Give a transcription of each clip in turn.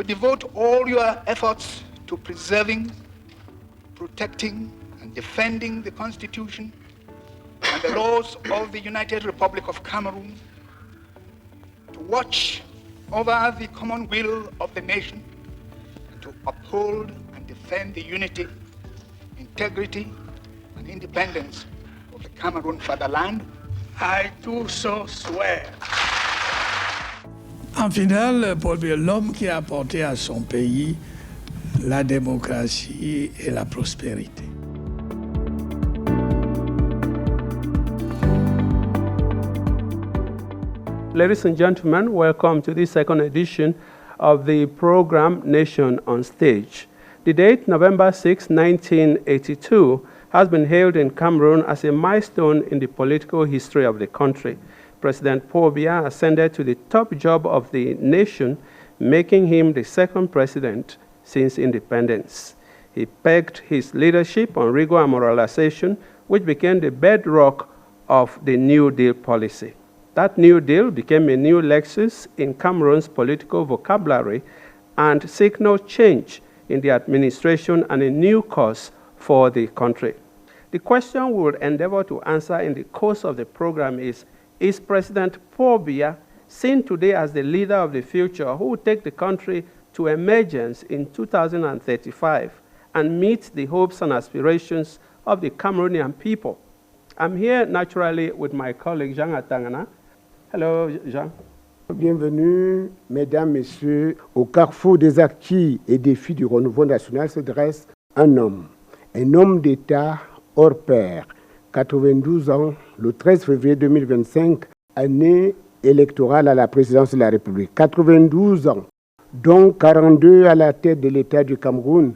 devote all your efforts to preserving, protecting, and defending the Constitution and the laws of the United Republic of Cameroon, to watch over the common will of the nation, and to uphold and defend the unity, integrity, and independence of the Cameroon fatherland. I do so swear. En finale, Paul Biya, l'homme qui a apporté à son pays la démocratie et la prospérité. Ladies and gentlemen, welcome to this second edition of the program Nation on Stage. The date, November 6, 1982, has been hailed in Cameroon as a milestone in the political history of the country. President Paul Biya ascended to the top job of the nation, making him the second president since independence. He pegged his leadership on rigor and moralization, which became the bedrock of the New Deal policy. That New Deal became a new Lexus in Cameroon's political vocabulary and signaled change in the administration and a new course for the country. The question we will endeavor to answer in the course of the program is President Paul Biya seen today as the leader of the future who will take the country to emergence in 2035 and meet the hopes and aspirations of the Cameroonian people? I'm here naturally with my colleague Jean Atangana. Hello, Jean. Bienvenue, mesdames, messieurs. Au carrefour des acquis et défis du renouveau national se dresse un homme d'État hors pair, 92 ans, le 13 février 2025, année électorale à la présidence de la République. 92 ans, dont 42 à la tête de l'État du Cameroun,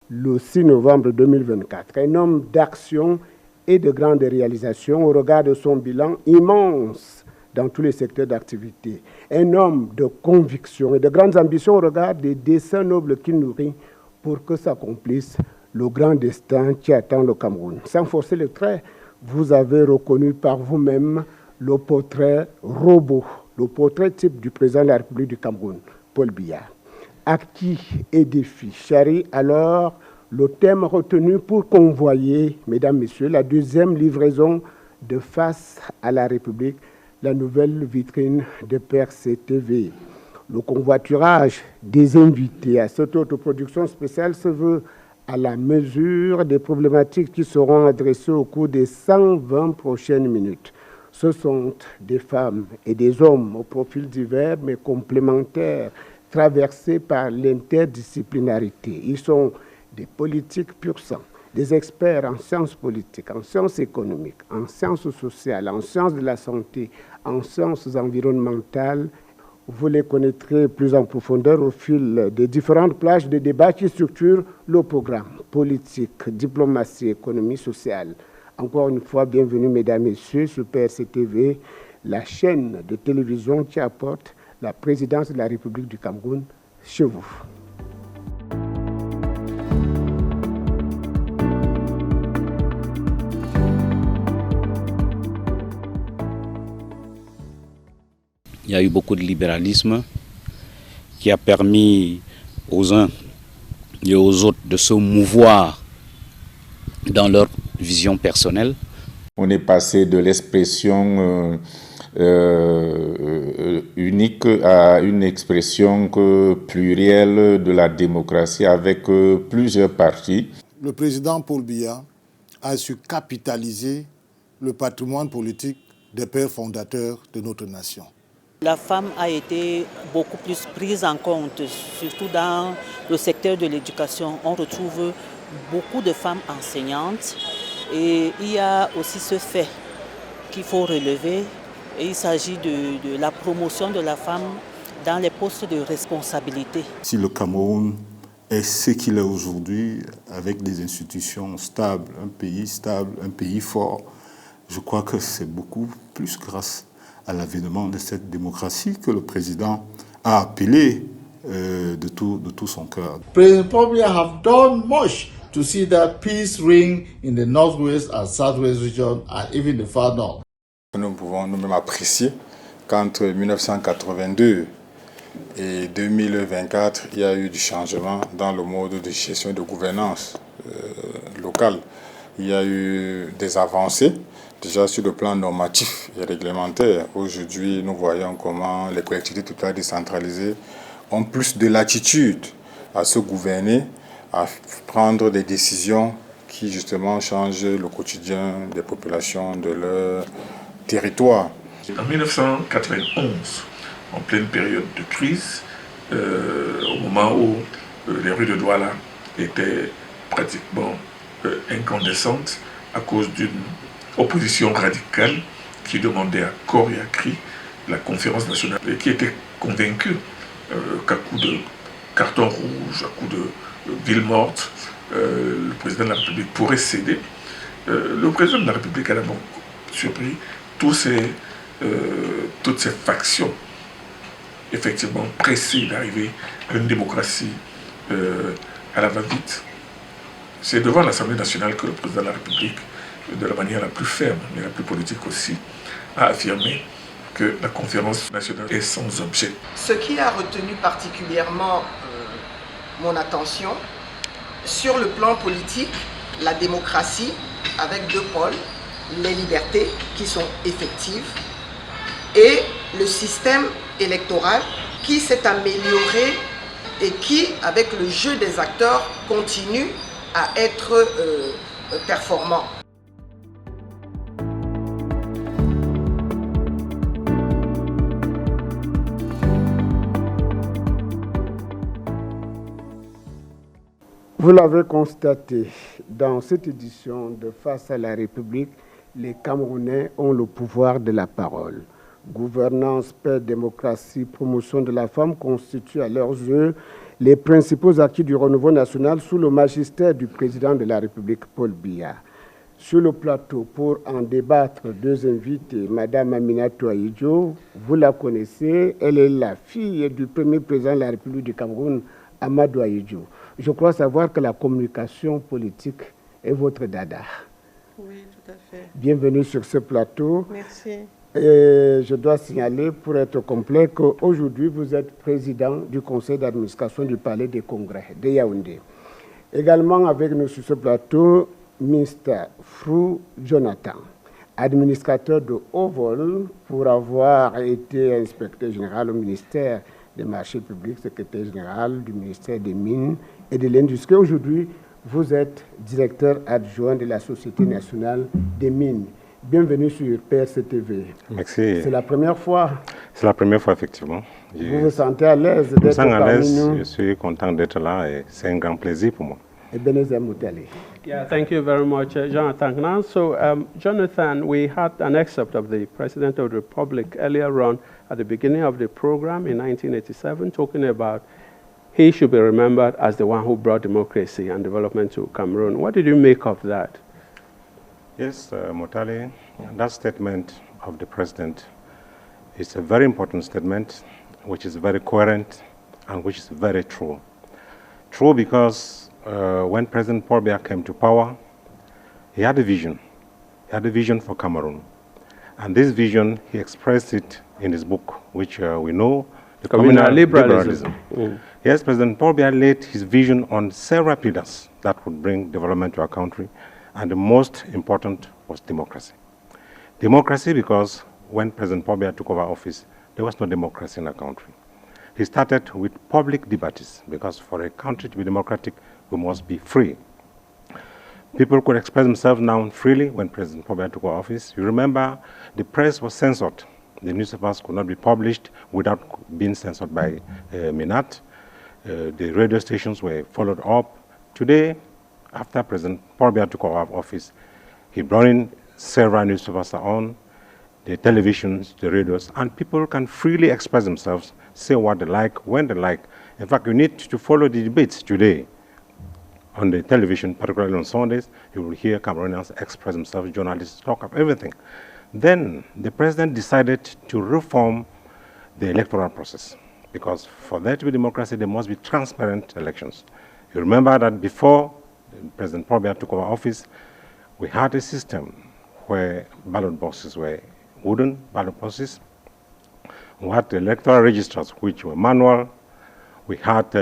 le 6 novembre 2024. Un homme d'action et de grandes réalisations au regard de son bilan immense dans tous les secteurs d'activité. Un homme de conviction et de grandes ambitions au regard des desseins nobles qu'il nourrit pour que s'accomplisse le grand destin qui attend le Cameroun. Sans forcer le trait, vous avez reconnu par vous-même le portrait robot, le portrait type du président de la République du Cameroun, Paul Biya. Acquis et défis charrie alors le thème retenu pour convoyer, mesdames, messieurs, la deuxième livraison de Face à la République, la nouvelle vitrine de PRC-TV. Le convoiturage des invités à cette autoproduction spéciale se veut à la mesure des problématiques qui seront adressées au cours des 120 prochaines minutes. Ce sont des femmes et des hommes aux profils divers mais complémentaires, traversés par l'interdisciplinarité. Ils sont des politiques pur sang, des experts en sciences politiques, en sciences économiques, en sciences sociales, en sciences de la santé, en sciences environnementales. Vous les connaîtrez plus en profondeur au fil des différentes plages de débat qui structurent le programme politique, diplomatie, économie sociale. Encore une fois, bienvenue mesdames et messieurs sur PRC-TV, la chaîne de télévision qui apporte la présidence de la République du Cameroun chez vous. Il y a eu beaucoup de libéralisme qui a permis aux uns et aux autres de se mouvoir dans leur vision personnelle. On est passé de l'expression unique à une expression plurielle de la démocratie avec plusieurs partis. Le président Paul Biya a su capitaliser le patrimoine politique des pères fondateurs de notre nation. La femme a été beaucoup plus prise en compte, surtout dans le secteur de l'éducation. On retrouve beaucoup de femmes enseignantes et il y a aussi ce fait qu'il faut relever. Et il s'agit de la promotion de la femme dans les postes de responsabilité. Si le Cameroun est ce qu'il est aujourd'hui, avec des institutions stables, un pays fort, je crois que c'est beaucoup plus grâce à l'avènement de cette démocratie que le président a appelé de tout son cœur. President Paul Biya have done much to see that peace reign in the northwest and southwest region and even the far north. Nous pouvons nous-mêmes apprécier qu'entre 1982 Et 2024, il y a eu du changement dans le mode de gestion et de gouvernance locale. Il y a eu des avancées, déjà sur le plan normatif et réglementaire. Aujourd'hui, nous voyons comment les collectivités territoriales décentralisées ont plus de latitude à se gouverner, à prendre des décisions qui justement changent le quotidien des populations de leur territoire. En 1991, en pleine période de crise, au moment où les rues de Douala étaient pratiquement incandescentes à cause d'une opposition radicale qui demandait à corps et à cri la conférence nationale et qui était convaincue qu'à coup de carton rouge, à coup de ville morte, le président de la République pourrait céder. Le président de la République a d'abord surpris toutes ces factions effectivement pressées d'arriver à une démocratie à la va-vite. C'est devant l'Assemblée nationale que le président de la République, de la manière la plus ferme, mais la plus politique aussi, a affirmé que la conférence nationale est sans objet. Ce qui a retenu particulièrement mon attention, sur le plan politique, la démocratie avec deux pôles, les libertés qui sont effectives et le système électoral qui s'est amélioré et qui, avec le jeu des acteurs, continue à être performant. Vous l'avez constaté, dans cette édition de Face à la République, les Camerounais ont le pouvoir de la parole. Gouvernance, paix, démocratie, promotion de la femme constituent à leurs yeux les principaux acquis du renouveau national sous le magistère du président de la République, Paul Biya. Sur le plateau, pour en débattre, deux invités, Madame Aminatou Ahidjo, vous la connaissez, elle est la fille du premier président de la République du Cameroun, Amadou Ahidjo. Je crois savoir que la communication politique est votre dada. Oui, tout à fait. Bienvenue sur ce plateau. Merci. Et je dois signaler, pour être complet, qu'aujourd'hui, vous êtes président du conseil d'administration du Palais des Congrès de Yaoundé. Également avec nous sur ce plateau, Mr. Frou Jonathan, administrateur de haut vol pour avoir été inspecteur général au ministère des marchés publics, secrétaire général du ministère des Mines et de l'Industrie. Aujourd'hui, vous êtes directeur adjoint de la Société nationale des mines. Bienvenue sur PRC-TV. Merci. C'est la première fois. C'est la première fois, effectivement. Vous vous sentez à l'aise d'être parmi nous? Je suis content d'être là et c'est un grand plaisir pour moi. Ebenezer Mutali. Yeah, thank you very much, Jonathan. Now, so, Jonathan, we had an excerpt of the President of the Republic earlier on at the beginning of the program in 1987, talking about he should be remembered as the one who brought democracy and development to Cameroon. What did you make of that? Yes, Mutali, that statement of the President is a very important statement, which is very coherent and which is very true. True because when President Paul Biya came to power, he had a vision. He had a vision for Cameroon. And this vision, he expressed it in his book, which we know, the Communal Liberalism. Yes, President Paul Biya laid his vision on several pillars that would bring development to our country, and the most important was democracy. Democracy because when President Paul Biya took over office, there was no democracy in our country. He started with public debates, because for a country to be democratic, we must be free. People could express themselves now freely when President Paul Biya took over office. You remember, the press was censored. The newspapers could not be published without being censored by Minat. The radio stations were followed up. Today, after President Paul Biya took over office, he brought in several newspapers on, the televisions, the radios, and people can freely express themselves, say what they like, when they like. In fact, you need to follow the debates today. On the television, particularly on Sundays, you will hear Cameroonians express themselves, journalists talk of everything. Then the president decided to reform the electoral process, because for there to be democracy, there must be transparent elections. You remember that before President Paul Biya took over office, we had a system where ballot boxes were wooden ballot boxes We had electoral registers which were manual. We had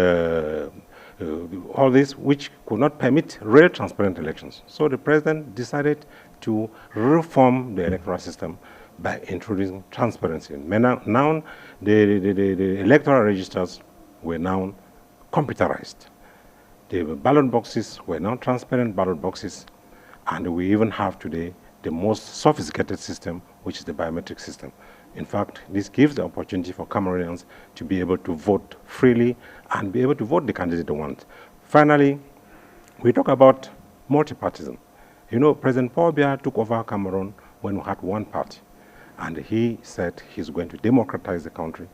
all this which could not permit real transparent elections. So the president decided to reform the electoral system by introducing transparency. Now the electoral registers were now computerized. The ballot boxes were now transparent ballot boxes, and we even have today the most sophisticated system, which is the biometric system. In fact, this gives the opportunity for Cameroonians to be able to vote freely and be able to vote the candidate they want. Finally, we talk about multi-partism. You know, President Paul Biya took over Cameroon when we had one party, and he said he's going to democratize the country,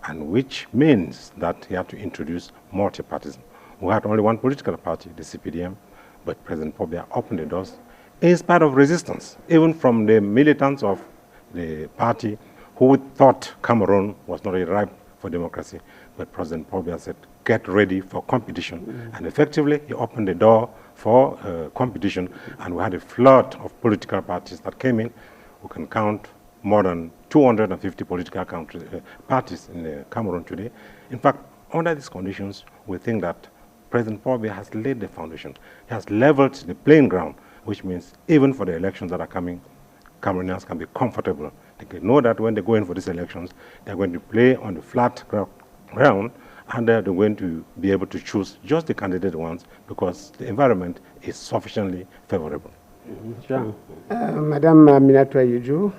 and which means that he had to introduce multi-partism. We had only one political party, the CPDM, but President Paul Biya opened the doors in spite of resistance, even from the militants of the party who thought Cameroon was not really ripe for democracy. But President Paul Biya said, get ready for competition. And effectively, he opened the door for competition, and we had a flood of political parties that came in. We can count more than 250 political parties in Cameroon today. In fact, under these conditions, we think that President Paul Biya has laid the foundation. He has leveled the playing ground, which means even for the elections that are coming, Cameroonians can be comfortable. They can know that when they go in for these elections, they're going to play on the flat ground, and they're going to be able to choose just the candidate ones because the environment is sufficiently favorable. Madame Aminata Yudjo,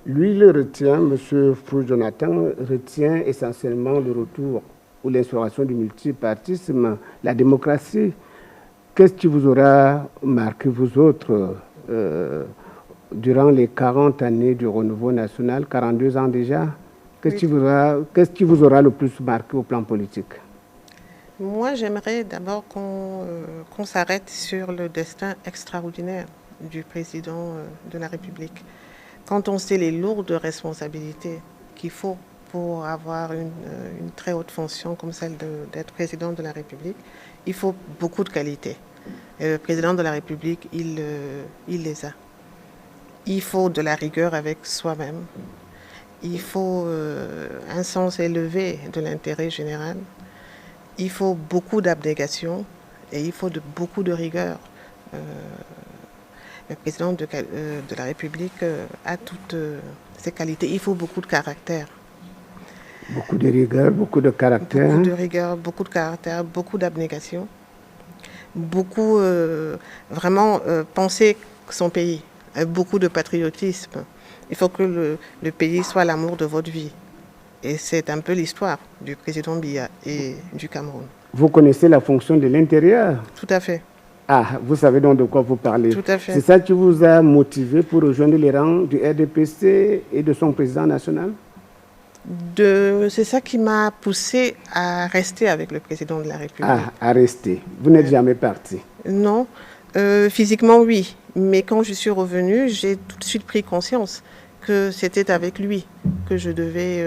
lui, il retient, Monsieur Fou Jonathan, retient essentiellement le retour ou l'instauration du multipartisme, la démocratie. Qu'est-ce qui vous aura marqué, vous autres, durant les 40 années du renouveau national, 42 ans déjà? Qu'est-ce qui vous aura le plus marqué au plan politique? Moi, j'aimerais d'abord qu'on s'arrête sur le destin extraordinaire du président de la République. Quand on sait les lourdes responsabilités qu'il faut pour avoir une très haute fonction comme celle d'être président de la République, il faut beaucoup de qualités. Et le président de la République, il les a. Il faut de la rigueur avec soi-même. Il faut un sens élevé de l'intérêt général. Il faut beaucoup d'abnégation et il faut beaucoup de rigueur. Le président de la République a toutes ces qualités. Il faut beaucoup de caractère. Beaucoup de rigueur, beaucoup de caractère. Beaucoup de rigueur, beaucoup de caractère, beaucoup d'abnégation. Beaucoup, vraiment, penser son pays. Beaucoup de patriotisme. Il faut que le pays soit l'amour de votre vie. Et c'est un peu l'histoire du président Biya et du Cameroun. Vous connaissez la fonction de l'intérieur? Tout à fait. Ah, vous savez donc de quoi vous parlez. Tout à fait. C'est ça qui vous a motivé pour rejoindre les rangs du RDPC et de son président national? C'est ça qui m'a poussé à rester avec le président de la République. Ah, à rester. Vous n'êtes jamais parti? Non. Physiquement, oui. Mais quand je suis revenue, j'ai tout de suite pris conscience que c'était avec lui que je devais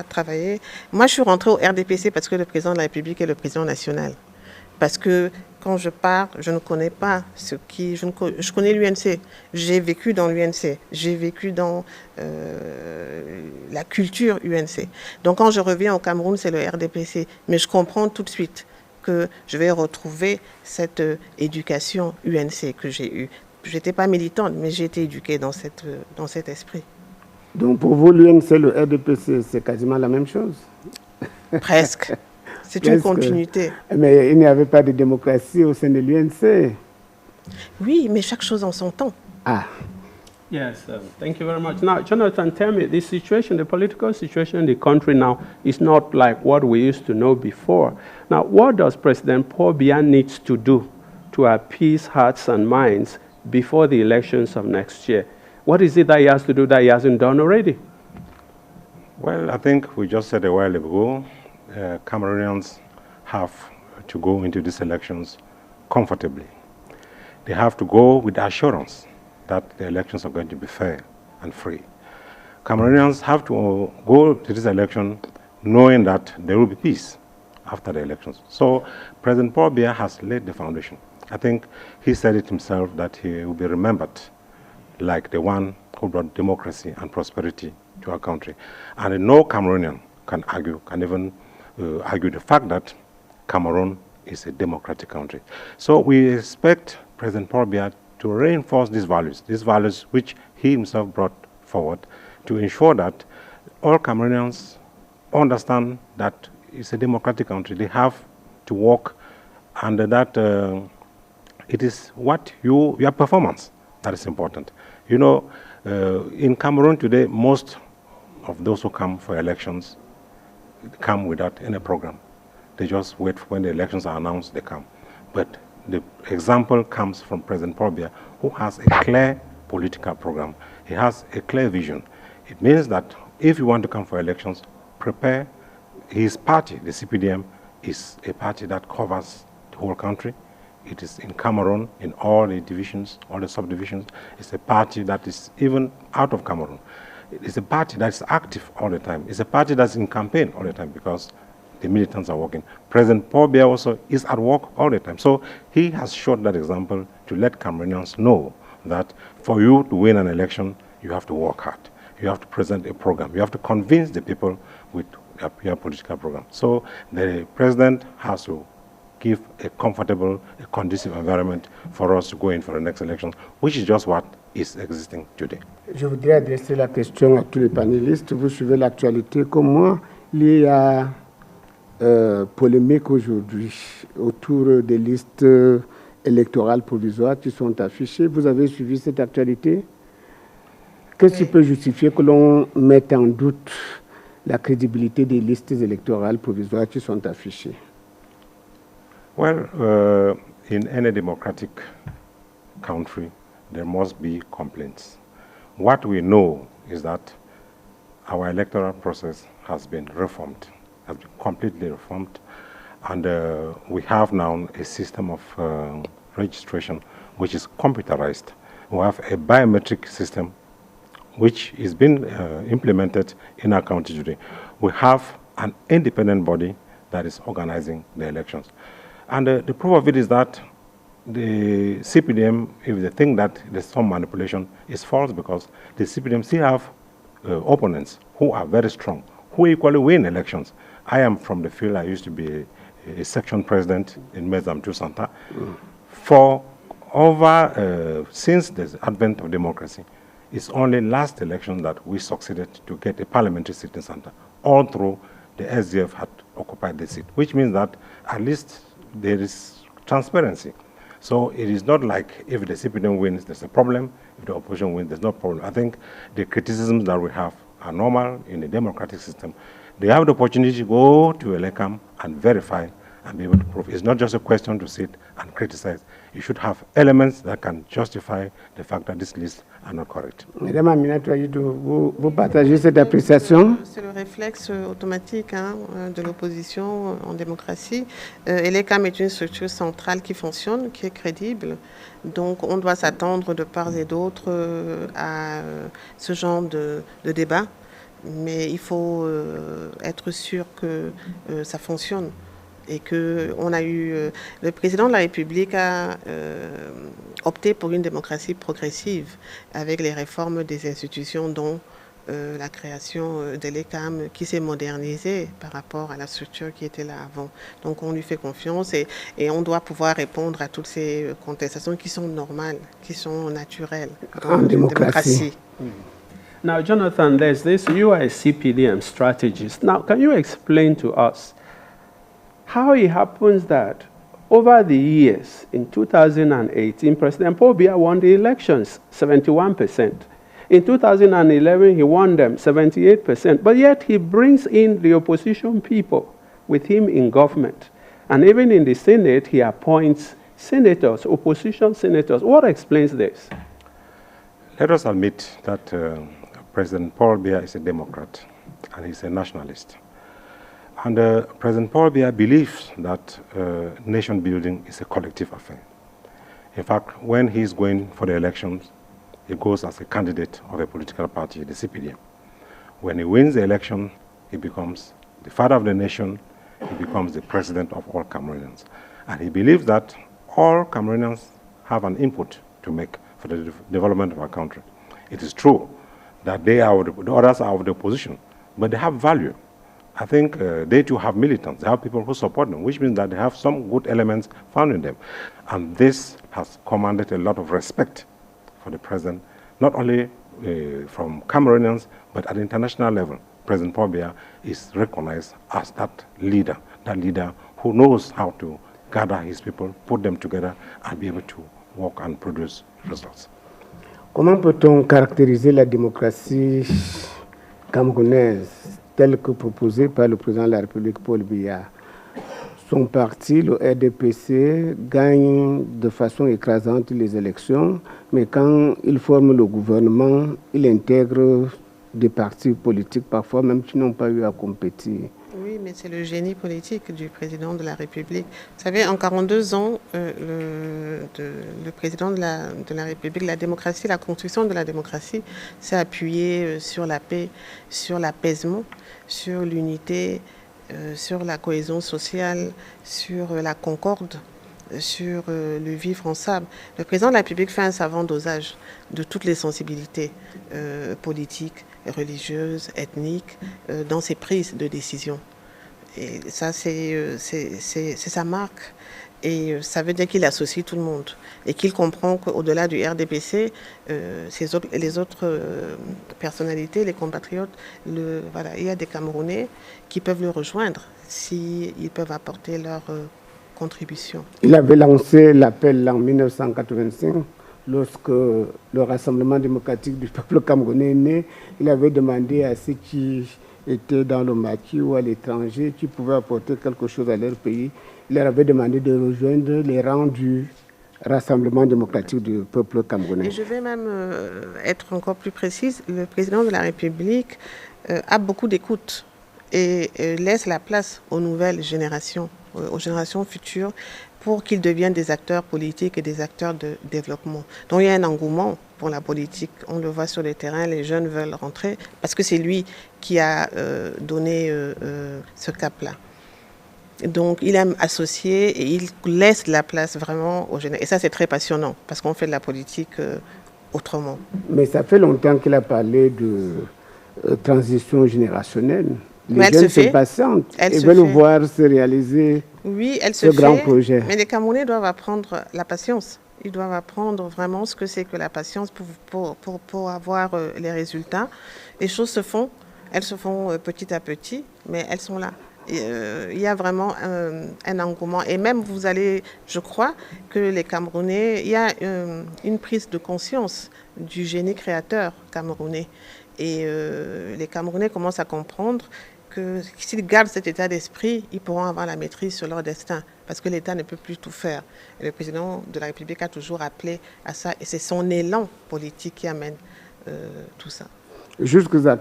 travailler. Moi, je suis rentrée au RDPC parce que le président de la République est le président national. Parce que quand je pars, je ne connais pas je connais l'UNC. J'ai vécu dans l'UNC. J'ai vécu dans la culture UNC. Donc quand je reviens au Cameroun, c'est le RDPC. Mais je comprends tout de suite que je vais retrouver cette éducation UNC que j'ai eue. Je n'étais pas militante, mais j'ai été éduquée dans cet esprit. Donc pour vous, l'UNC, le RDPC, c'est quasiment la même chose? Presque. C'est une continuité. Mais il n'y avait pas de démocratie au sein de l'UNC. Oui, mais chaque chose en son temps. Ah. Yes, thank you very much. Now, Jonathan, tell me, the political situation in the country now is not like what we used to know before. Now, what does President Paul Biya need to do to appease hearts and minds before the elections of next year? What is it that he has to do that he hasn't done already? Well, I think we just said a while ago, Cameroonians have to go into these elections comfortably. They have to go with assurance that the elections are going to be fair and free. Cameroonians have to go to this election knowing that there will be peace after the elections. So President Paul Biya has laid the foundation. I think he said it himself that he will be remembered like the one who brought democracy and prosperity to our country. And no Cameroonian can even argue the fact that Cameroon is a democratic country. So we expect President Paul Biya to reinforce these values which he himself brought forward, to ensure that all Cameroonians understand that it's a democratic country. They have to work, and that it is what your performance that is important. You know, in Cameroon today, most of those who come for elections come without any program. They just wait for when the elections are announced, they come. But the example comes from President Paul Biya, who has a clear political program. He has a clear vision. It means that if you want to come for elections, prepare. His party, the CPDM, is a party that covers the whole country. It is in Cameroon, in all the divisions, all the subdivisions. It's a party that is even out of Cameroon. It's a party that is active all the time. It's a party that's in campaign all the time because the militants are working. President Paul Biya also is at work all the time. So he has showed that example to let Cameroonians know that for you to win an election, you have to work hard. You have to present a program. You have to convince the people with your political program. So the president has to give a comfortable, a conducive environment for us to go in for the next election, which is just what is existing today. Je voudrais adresser la question à tous les panélistes. Vous suivez l'actualité comme moi. Il y a polémique aujourd'hui autour des listes électorales provisoires qui sont affichées. Vous avez suivi cette actualité? Qu'est-ce qui peut justifier que l'on mette en doute la crédibilité des listes électorales provisoires qui sont affichées? Well, in any democratic country, there must be complaints. What we know is that our electoral process has been reformed, has been completely reformed, and we have now a system of registration which is computerized. We have a biometric system which is being implemented in our country today. We have an independent body that is organizing the elections. And the proof of it is that the CPDM, if they think that there's some manipulation, is false, because the CPDM still have opponents who are very strong, who equally win elections. I am from the field. I used to be a section president in Mezamtu Santa. For over, since the advent of democracy, it's only last election that we succeeded to get a parliamentary seat in Santa. All through, the SDF had occupied the seat, which means that at least there is transparency. So it is not like if the CPDM wins, there's a problem. If the opposition wins, there's no problem. I think the criticisms that we have are normal in a democratic system. They have the opportunity to go to ELECAM and verify and be able to prove. It's not just a question to sit and criticize. You should have elements that can justify the fact that these lists are not correct. Madame Aminata Ayidou, vous partagez cette appréciation? C'est le réflexe automatique de l'opposition en démocratie. ELECAM est une structure centrale qui fonctionne, qui est crédible. Donc on doit s'attendre de part et d'autre à ce genre de débat. Mais il faut être sûr que ça fonctionne. Et que on a eu, le président de la République a opté pour une démocratie progressive avec les réformes des institutions, dont la création de l'ECAM qui s'est modernisée par rapport à la structure qui était là avant. Donc on lui fait confiance et on doit pouvoir répondre à toutes ces contestations qui sont normales, qui sont naturelles en démocratie. Now, Jonathan, there's this, you are a CPDM strategist. Now, can you explain to us how it happens that over the years, in 2018, President Paul Biya won the elections, 71%. In 2011, he won them, 78%. But yet he brings in the opposition people with him in government. And even in the Senate, he appoints senators, opposition senators. What explains this? Let us admit that President Paul Biya is a Democrat and he's a nationalist. And President Paul Biya believes that nation building is a collective affair. In fact, when he's going for the elections, he goes as a candidate of a political party, the CPDM. When he wins the election, he becomes the father of the nation, he becomes the president of all Cameroonians. And he believes that all Cameroonians have an input to make for the development of our country. It is true that the others are of the opposition, but they have value. I think they too have militants. They have people who support them, which means that they have some good elements found in them. And this has commanded a lot of respect for the president, not only from Cameroonians, but at the international level. President Paul Biya is recognized as that leader who knows how to gather his people, put them together, and be able to work and produce results. Comment peut-on caractériser la démocratie camerounaise telle que proposée par le président de la République, Paul Biya? Son parti, le RDPC, gagne de façon écrasante les élections, mais quand il forme le gouvernement, il intègre des partis politiques, parfois même qui n'ont pas eu à compétir. Oui, mais c'est le génie politique du président de la République. Vous savez, en 42 ans, le président de la République, la démocratie, la construction de la démocratie s'est appuyée sur la paix, sur l'apaisement, sur l'unité, sur la cohésion sociale, sur la concorde, sur le vivre ensemble. Le président de la République fait un savant dosage de toutes les sensibilités politiques, religieuses, ethniques, dans ses prises de décision. Et ça, c'est sa marque. Et ça veut dire qu'il associe tout le monde et qu'il comprend qu'au-delà du RDPC, les autres personnalités, les compatriotes, voilà, il y a des Camerounais qui peuvent le rejoindre s'ils peuvent apporter leur contribution. Il avait lancé l'appel en 1985. Lorsque le Rassemblement démocratique du peuple camerounais est né, il avait demandé à ceux qui étaient dans le maquis ou à l'étranger, qui pouvaient apporter quelque chose à leur pays, il leur avait demandé de rejoindre les rangs du Rassemblement démocratique du peuple camerounais. Et je vais même être encore plus précise, le président de la République a beaucoup d'écoute et laisse la place aux nouvelles générations, aux générations futures, pour qu'ils deviennent des acteurs politiques et des acteurs de développement. Donc il y a un engouement pour la politique. On le voit sur le terrain, les jeunes veulent rentrer parce que c'est lui qui a donné ce cap-là. Donc il aime associer et il laisse la place vraiment aux jeunes. Et ça c'est très passionnant parce qu'on fait de la politique autrement. Mais ça fait longtemps qu'il a parlé de transition générationnelle. Les Mais jeunes se patientent et veulent voir se réaliser ce grand projet. Mais les Camerounais doivent apprendre la patience. Ils doivent apprendre vraiment ce que c'est que la patience pour avoir les résultats. Les choses se font, elles se font petit à petit, mais elles sont là. Il y a vraiment un engouement. Et même vous allez, je crois que les Camerounais, il y a une prise de conscience du génie créateur camerounais. Et les Camerounais commencent à comprendre que s'ils gardent cet état d'esprit, ils pourront avoir la maîtrise sur leur destin, parce que l'État ne peut plus tout faire. Et le président de la République a toujours appelé à ça, et c'est son élan politique qui amène tout ça. Jusqu'à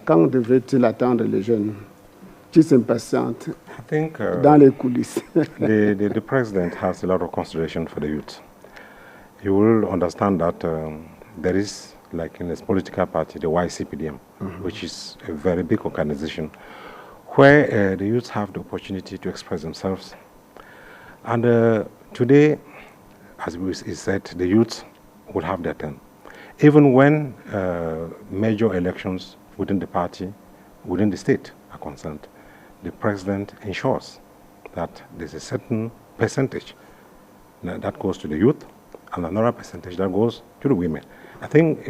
quand devrait-il attendre les jeunes qui s'impatientent dans les coulisses? The president has a lot of consideration for the youth. You will understand that there is, like in his political party, the YCPDM, which is a very big organization, where the youth have the opportunity to express themselves. And today, as we said, the youth will have their turn. Even when major elections within the party, within the state are concerned, the president ensures that there's a certain percentage that goes to the youth and another percentage that goes to the women. I think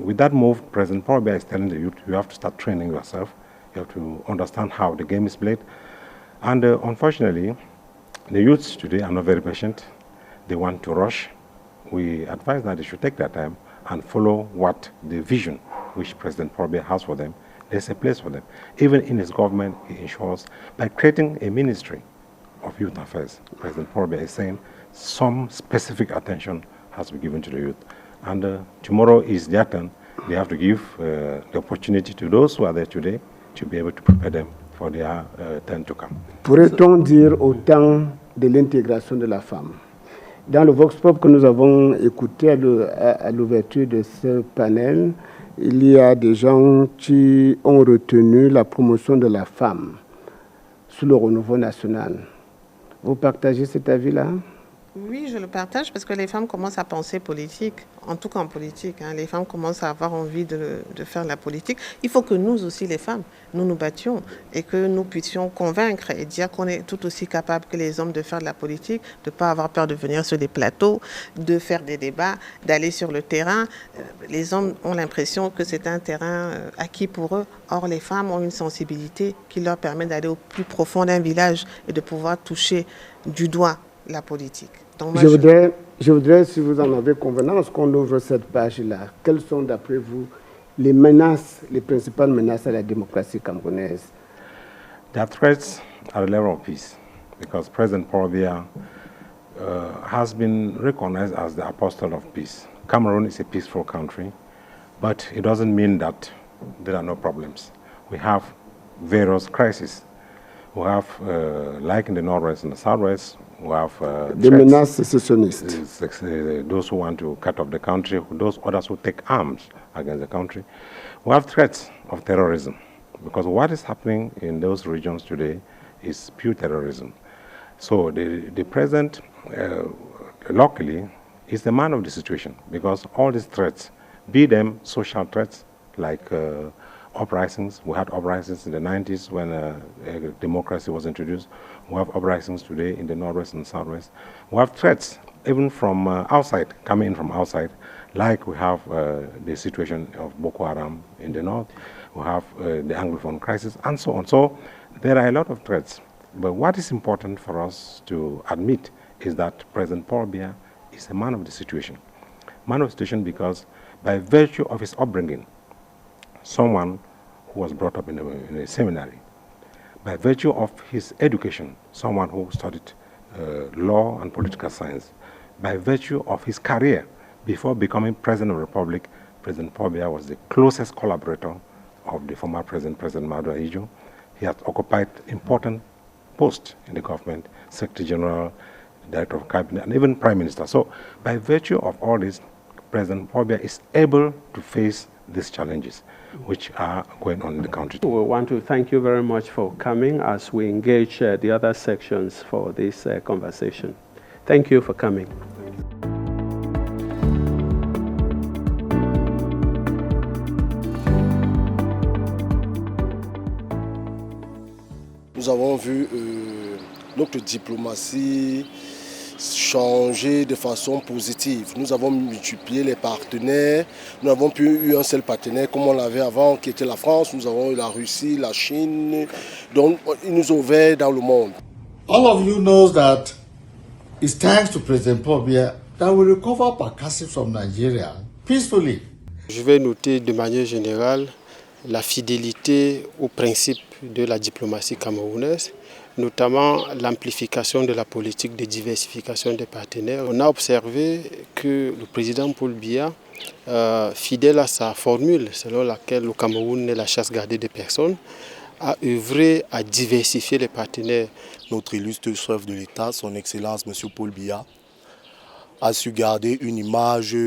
with that move, President Paul Biya is telling the youth, you have to start training yourself. You have to understand how the game is played. And unfortunately, the youths today are not very patient. They want to rush. We advise that they should take their time and follow what the vision which President Paul Biya has for them. There's a place for them. Even in his government, he ensures, by creating a ministry of youth affairs, President Paul Biya is saying some specific attention has to be given to the youth. And tomorrow is their turn. They have to give the opportunity to those who are there today to be able to prepare them for their turn to come. Pourrait-on dire autant de l'intégration de la femme? Dans le Vox Pop que nous avons écouté à l'ouverture de ce panel, il y a des gens qui ont retenu la promotion de la femme sous le renouveau national. Vous partagez cet avis-là? Oui, je le partage parce que les femmes commencent à penser politique en tout cas en politique. Les femmes commencent à avoir envie de faire de la politique. Il faut que nous aussi, les femmes, nous nous battions et que nous puissions convaincre et dire qu'on est tout aussi capables que les hommes de faire de la politique, de ne pas avoir peur de venir sur des plateaux, de faire des débats, d'aller sur le terrain. Les hommes ont l'impression que c'est un terrain acquis pour eux. Or, les femmes ont une sensibilité qui leur permet d'aller au plus profond d'un village et de pouvoir toucher du doigt la politique. Donc, je voudrais, si vous en avez convenance, qu'on ouvre cette page-là. Quelles sont, d'après vous, les menaces, les principales menaces à la démocratie camerounaise? There are threats at the level of peace, because President Paul Biya has been recognized as the apostle of peace. Cameroon is a peaceful country, but it doesn't mean that there are no problems. We have various crises. We have, like in the northwest and the southwest, we have des menaces sécessionnistes. Those who want to cut off the country, those others who take arms against the country. We have threats of terrorism, because what is happening in those regions today is pure terrorism. So the president, locally, is the man of the situation, because all these threats, be them social threats like uprisings. We had uprisings in the 90s when democracy was introduced. We have uprisings today in the northwest and southwest. We have threats even from outside, coming in from outside, like we have the situation of Boko Haram in the north. We have the Anglophone crisis, and so on. So there are a lot of threats. But what is important for us to admit is that President Paul Biya is a man of the situation. Man of the situation because by virtue of his upbringing, someone who was brought up in a seminary, by virtue of his education, someone who studied law and political science, by virtue of his career, before becoming President of the Republic, President Paul Biya was the closest collaborator of the former President Madu Ahijo. He has occupied important posts in the government, Secretary General, Director of Cabinet, and even Prime Minister. So by virtue of all this, President Paul Biya is able to face these challenges which are going on in the country. We want to thank you very much for coming as we engage the other sections for this conversation. Thank you for coming. Nous avons vu notre diplomatie changer de façon positive. Nous avons multiplié les partenaires. Nous n'avons plus eu un seul partenaire comme on l'avait avant, qui était la France. Nous avons eu la Russie, la Chine. Donc, ils nous ont ouvert dans le monde. All of you knows that it's thanks to President Paul Biya that we recover Bakassi from Nigeria peacefully. Je vais noter de manière générale la fidélité aux principes de la diplomatie camerounaise, notamment l'amplification de la politique de diversification des partenaires. On a observé que le président Paul Biya, fidèle à sa formule selon laquelle le Cameroun est la chasse gardée des personnes, a œuvré à diversifier les partenaires. Notre illustre chef de l'État, son Excellence M. Paul Biya, a su garder une image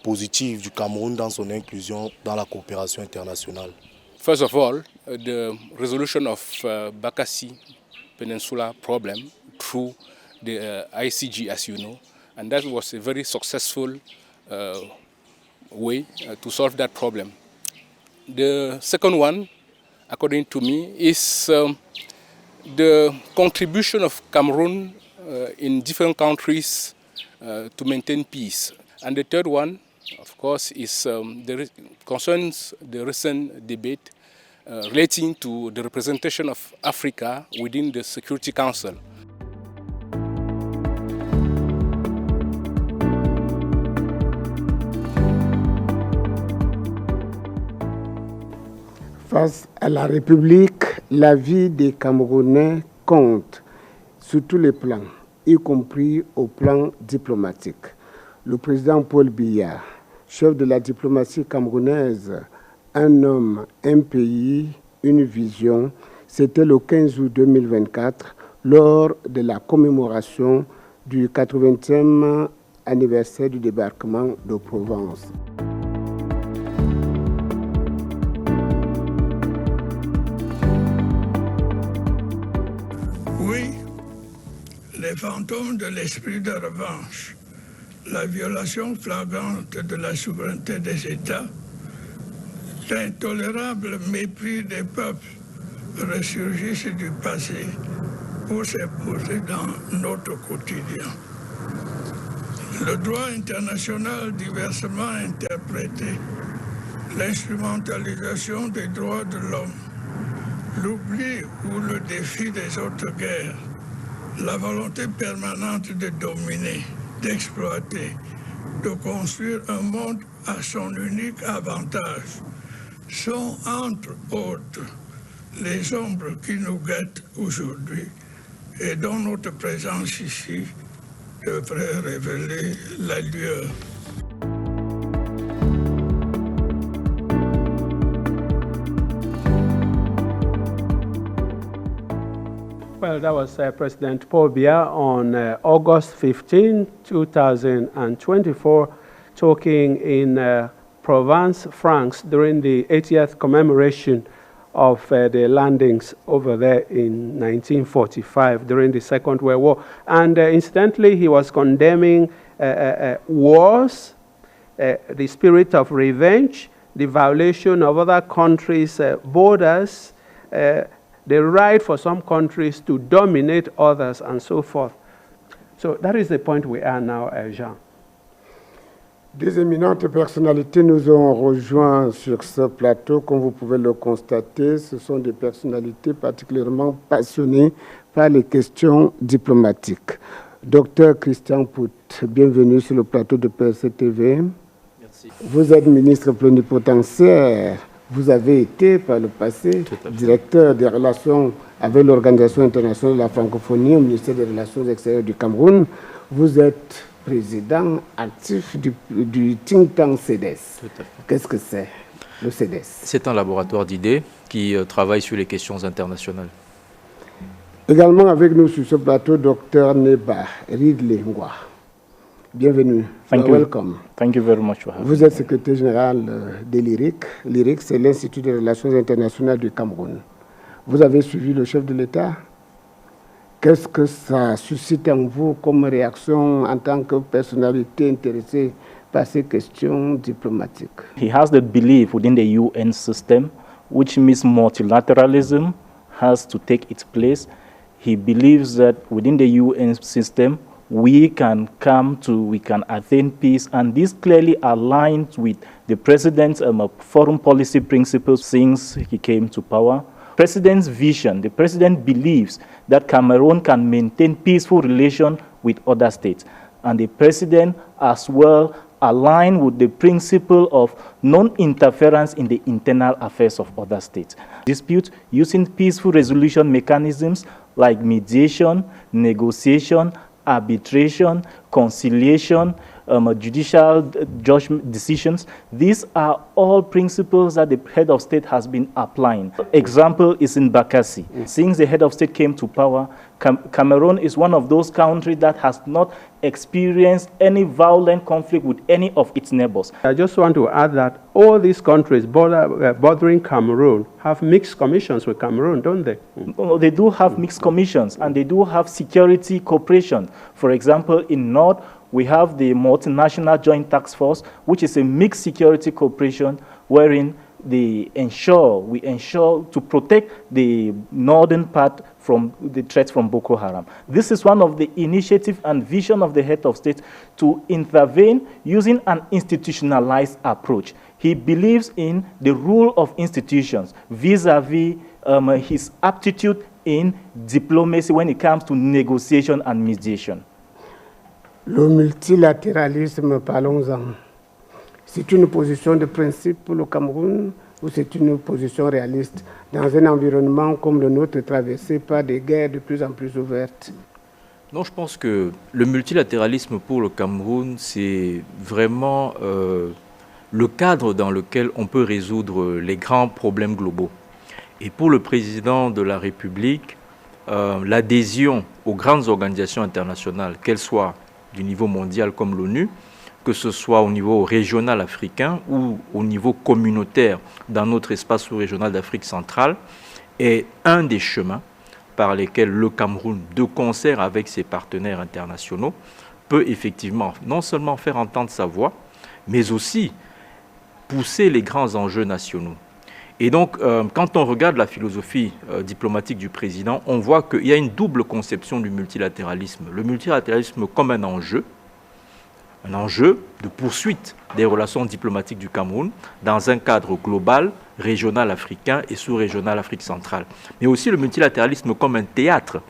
positive du Cameroun dans son inclusion dans la coopération internationale. First of all, the resolution of Bakassi Peninsula problem through the ICG, as you know, and that was a very successful way to solve that problem. The second one, according to me, is the contribution of Cameroon in different countries to maintain peace. And the third one, of course, is concerns the recent debate relating to the representation of Africa within the Security Council. Face à la République, la vie des Camerounais compte sur tous les plans, y compris au plan diplomatique. Le président Paul Biya, chef de la diplomatie camerounaise, un homme, un pays, une vision, c'était le 15 août 2024 lors de la commémoration du 80e anniversaire du débarquement de Provence. Oui, les fantômes de l'esprit de revanche la violation flagrante de la souveraineté des États, l'intolérable mépris des peuples ressurgissent du passé pour s'imposer dans notre quotidien. Le droit international diversement interprété, l'instrumentalisation des droits de l'homme, l'oubli ou le défi des autres guerres, la volonté permanente de dominer, d'exploiter, de construire un monde à son unique avantage, sont entre autres les ombres qui nous guettent aujourd'hui et dont notre présence ici devrait révéler la lueur. Well, that was President Paul Biya on August 15, 2024, talking in Provence, France, during the 80th commemoration of the landings over there in 1945 during the Second World War. And incidentally, he was condemning wars, the spirit of revenge, the violation of other countries' borders, the right for some countries to dominate others, and so forth. So that is the point we are now, Jean. Des éminentes personnalités nous ont rejoints sur ce plateau. Comme vous pouvez le constater, ce sont des personnalités particulièrement passionnées par les questions diplomatiques. Docteur Christian Pout, bienvenue sur le plateau de PRC-TV. Merci. Vous êtes ministre plénipotentiaire. Vous avez été par le passé directeur des relations avec l'Organisation internationale de la francophonie au ministère des Relations extérieures du Cameroun. Vous êtes président actif du think tank CEDES. Qu'est-ce que c'est, le CEDES? C'est un laboratoire d'idées qui travaille sur les questions internationales. Également avec nous sur ce plateau, Dr Neba Ridley Ngwa. Bienvenue. Welcome. Thank you very much for having me. Vous êtes secrétaire général de l'IRIC. L'IRIC, c'est l'Institut des Relations internationales du Cameroun. Vous avez suivi le chef de l'État. Qu'est-ce que ça suscite en vous comme réaction en tant que personnalité intéressée par ces questions diplomatiques? He has the belief within the UN system, which means multilateralism has to take its place. He believes that within the UN system, we can attain peace, and this clearly aligns with the president's foreign policy principles since he came to power. President's vision, the president believes that Cameroon can maintain peaceful relations with other states, and the president as well aligned with the principle of non-interference in the internal affairs of other states. Disputes using peaceful resolution mechanisms like mediation, negotiation, arbitration, conciliation, judicial judgment decisions. These are all principles that the head of state has been applying. Example is in Bakassi. Since the head of state came to power, Cameroon is one of those countries that has not experienced any violent conflict with any of its neighbors. I just want to add that all these countries bordering Cameroon have mixed commissions with Cameroon, don't they? They do have mixed commissions, and they do have security cooperation. For example, in North, we have the Multinational Joint Task Force, which is a mixed security cooperation wherein we ensure to protect the northern part from the threats from Boko Haram. This is one of the initiatives and vision of the head of state to intervene using an institutionalized approach. He believes in the rule of institutions vis-a-vis his aptitude in diplomacy when it comes to negotiation and mediation. Le multilatéralisme, parlons-en. C'est une position de principe pour le Cameroun ou c'est une position réaliste dans un environnement comme le nôtre traversé par des guerres de plus en plus ouvertes? Non, je pense que le multilatéralisme pour le Cameroun, c'est vraiment le cadre dans lequel on peut résoudre les grands problèmes globaux. Et pour le président de la République, l'adhésion aux grandes organisations internationales, qu'elles soient du niveau mondial comme l'ONU, que ce soit au niveau régional africain ou au niveau communautaire dans notre espace sous-régional d'Afrique centrale, est un des chemins par lesquels le Cameroun, de concert avec ses partenaires internationaux, peut effectivement non seulement faire entendre sa voix, mais aussi pousser les grands enjeux nationaux. Et donc, quand on regarde la philosophie diplomatique du président, on voit qu'il y a une double conception du multilatéralisme. Le multilatéralisme comme un enjeu de poursuite des relations diplomatiques du Cameroun dans un cadre global, régional africain et sous-régional Afrique centrale. Mais aussi le multilatéralisme comme un théâtre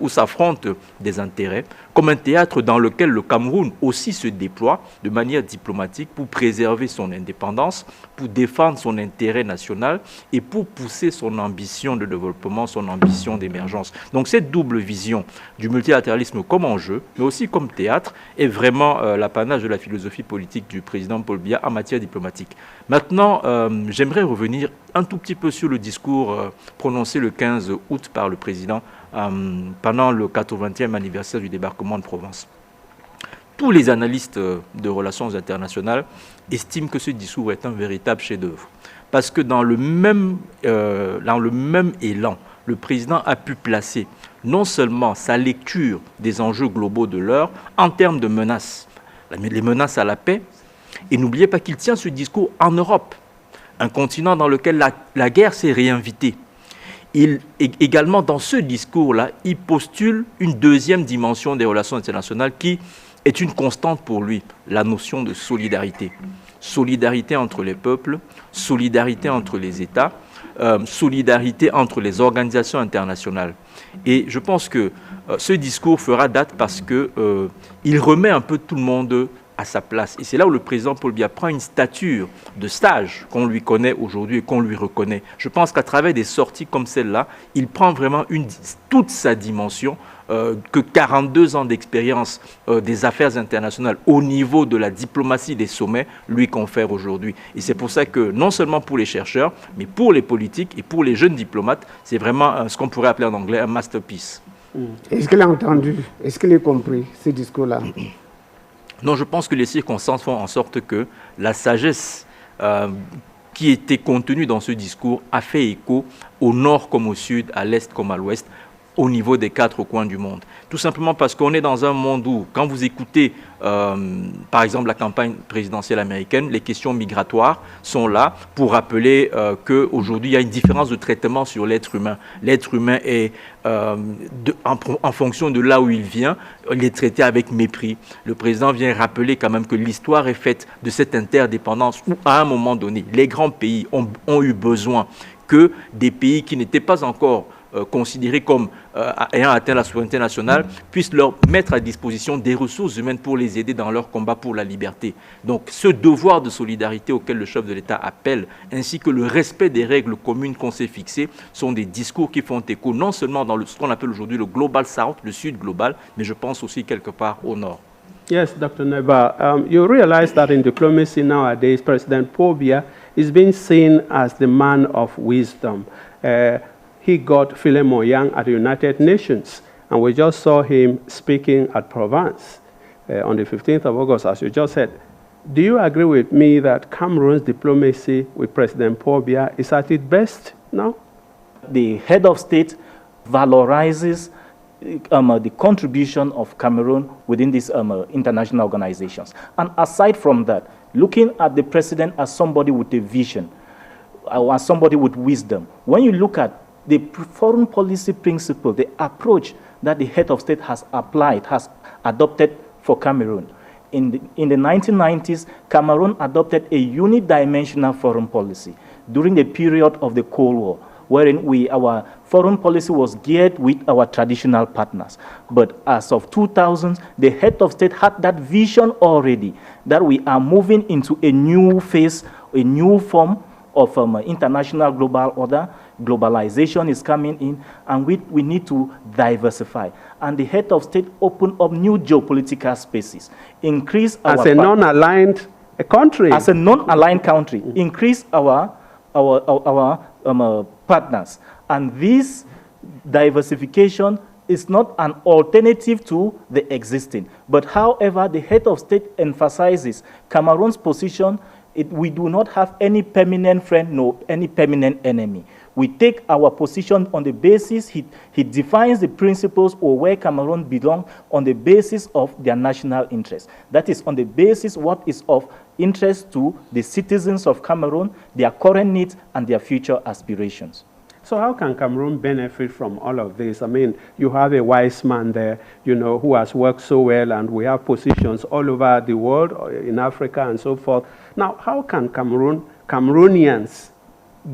où s'affrontent des intérêts, comme un théâtre dans lequel le Cameroun aussi se déploie de manière diplomatique pour préserver son indépendance, pour défendre son intérêt national et pour pousser son ambition de développement, son ambition d'émergence. Donc cette double vision du multilatéralisme comme enjeu, mais aussi comme théâtre, est vraiment l'apanage de la philosophie politique du président Paul Biya en matière diplomatique. Maintenant, j'aimerais revenir un tout petit peu sur le discours prononcé le 15 août par le président pendant le 80e anniversaire du débarquement de Provence. Tous les analystes de relations internationales estiment que ce discours est un véritable chef-d'œuvre. Parce que dans le même élan, le président a pu placer non seulement sa lecture des enjeux globaux de l'heure en termes de menaces, les menaces à la paix, et n'oubliez pas qu'il tient ce discours en Europe, un continent dans lequel la guerre s'est réinvitée. Également, dans ce discours-là, il postule une deuxième dimension des relations internationales qui est une constante pour lui, la notion de solidarité. Solidarité entre les peuples, solidarité entre les États, solidarité entre les organisations internationales. Et je pense que ce discours fera date parce qu'il remet un peu tout le monde à sa place. Et c'est là où le président Paul Biya prend une stature de sage qu'on lui connaît aujourd'hui et qu'on lui reconnaît. Je pense qu'à travers des sorties comme celle-là, il prend vraiment toute sa dimension que 42 ans d'expérience des affaires internationales au niveau de la diplomatie des sommets lui confèrent aujourd'hui. Et c'est pour ça que non seulement pour les chercheurs, mais pour les politiques et pour les jeunes diplomates, c'est vraiment ce qu'on pourrait appeler en anglais un masterpiece. Est-ce qu'il a entendu? Est-ce qu'il a compris ce discours-là? Non, je pense que les circonstances font en sorte que la sagesse qui était contenue dans ce discours a fait écho au nord comme au sud, à l'est comme à l'ouest, au niveau des 4 coins du monde. Tout simplement parce qu'on est dans un monde où, quand vous écoutez, par exemple, la campagne présidentielle américaine, les questions migratoires sont là pour rappeler qu'aujourd'hui, il y a une différence de traitement sur l'être humain. L'être humain est, en fonction de là où il vient, il est traité avec mépris. Le président vient rappeler quand même que l'histoire est faite de cette interdépendance où, à un moment donné, les grands pays ont eu besoin que des pays qui n'étaient pas encore considérés comme ayant atteint la souveraineté nationale, puissent leur mettre à disposition des ressources humaines pour les aider dans leur combat pour la liberté. Donc ce devoir de solidarité auquel le chef de l'État appelle, ainsi que le respect des règles communes qu'on s'est fixées, sont des discours qui font écho non seulement dans ce qu'on appelle aujourd'hui le Global South, le Sud global, mais je pense aussi quelque part au Nord. Yes, Dr. Neba, you realize that in diplomacy nowadays, President Paul Biya is being seen as the man of wisdom. He got Philemon Yang at the United Nations, and we just saw him speaking at Provence on the 15th of August, as you just said. Do you agree with me that Cameroon's diplomacy with President Paul Biya is at its best now? The head of state valorizes the contribution of Cameroon within these international organizations. And aside from that, looking at the president as somebody with a vision, as somebody with wisdom, when you look at the foreign policy principle, the approach that the head of state has adopted for Cameroon. In the 1990s, Cameroon adopted a unidimensional foreign policy during the period of the Cold War, wherein our foreign policy was geared with our traditional partners. But as of 2000, the head of state had that vision already, that we are moving into a new phase, a new form of international global order. Globalization is coming in, and we need to diversify. And the head of state opened up new geopolitical spaces, increase our... As a non-aligned country. As a non-aligned country, increase our partners. And this diversification is not an alternative to the existing. But however, the head of state emphasizes Cameroon's position. We do not have any permanent friend, no any permanent enemy. We take our position on the basis, he defines the principles or where Cameroon belongs on the basis of their national interest. That is on the basis what is of interest to the citizens of Cameroon, their current needs and their future aspirations. So how can Cameroon benefit from all of this? I mean, you have a wise man there, you know, who has worked so well, and we have positions all over the world, in Africa and so forth. Now, how can Cameroonians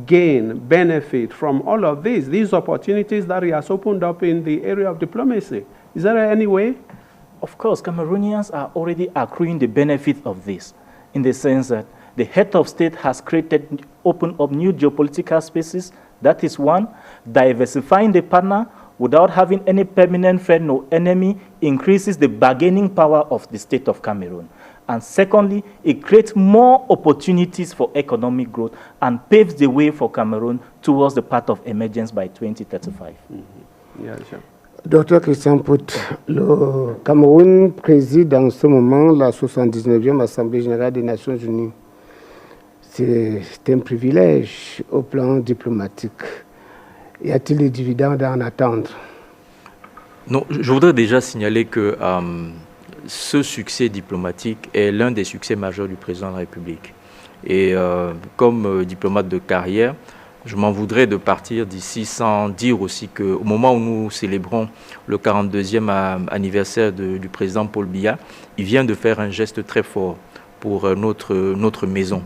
gain, benefit from all of these opportunities that he has opened up in the area of diplomacy? Is there any way? Of course, Cameroonians are already accruing the benefit of this, in the sense that the head of state has opened up new geopolitical spaces. That is one. Diversifying the partner without having any permanent friend or enemy increases the bargaining power of the state of Cameroon. And secondly, it creates more opportunities for economic growth and paves the way for Cameroon towards the path of emergence by 2035. Yeah, sure. Docteur Christian Pout, le Cameroun préside en ce moment la 79e Assemblée générale des Nations Unies. C'est un privilège au plan diplomatique. Y a-t-il des dividendes à en attendre? Non, je voudrais déjà signaler que ce succès diplomatique est l'un des succès majeurs du président de la République. Et comme diplomate de carrière, je m'en voudrais de partir d'ici sans dire aussi qu'au moment où nous célébrons le 42e anniversaire du président Paul Biya, il vient de faire un geste très fort pour notre maison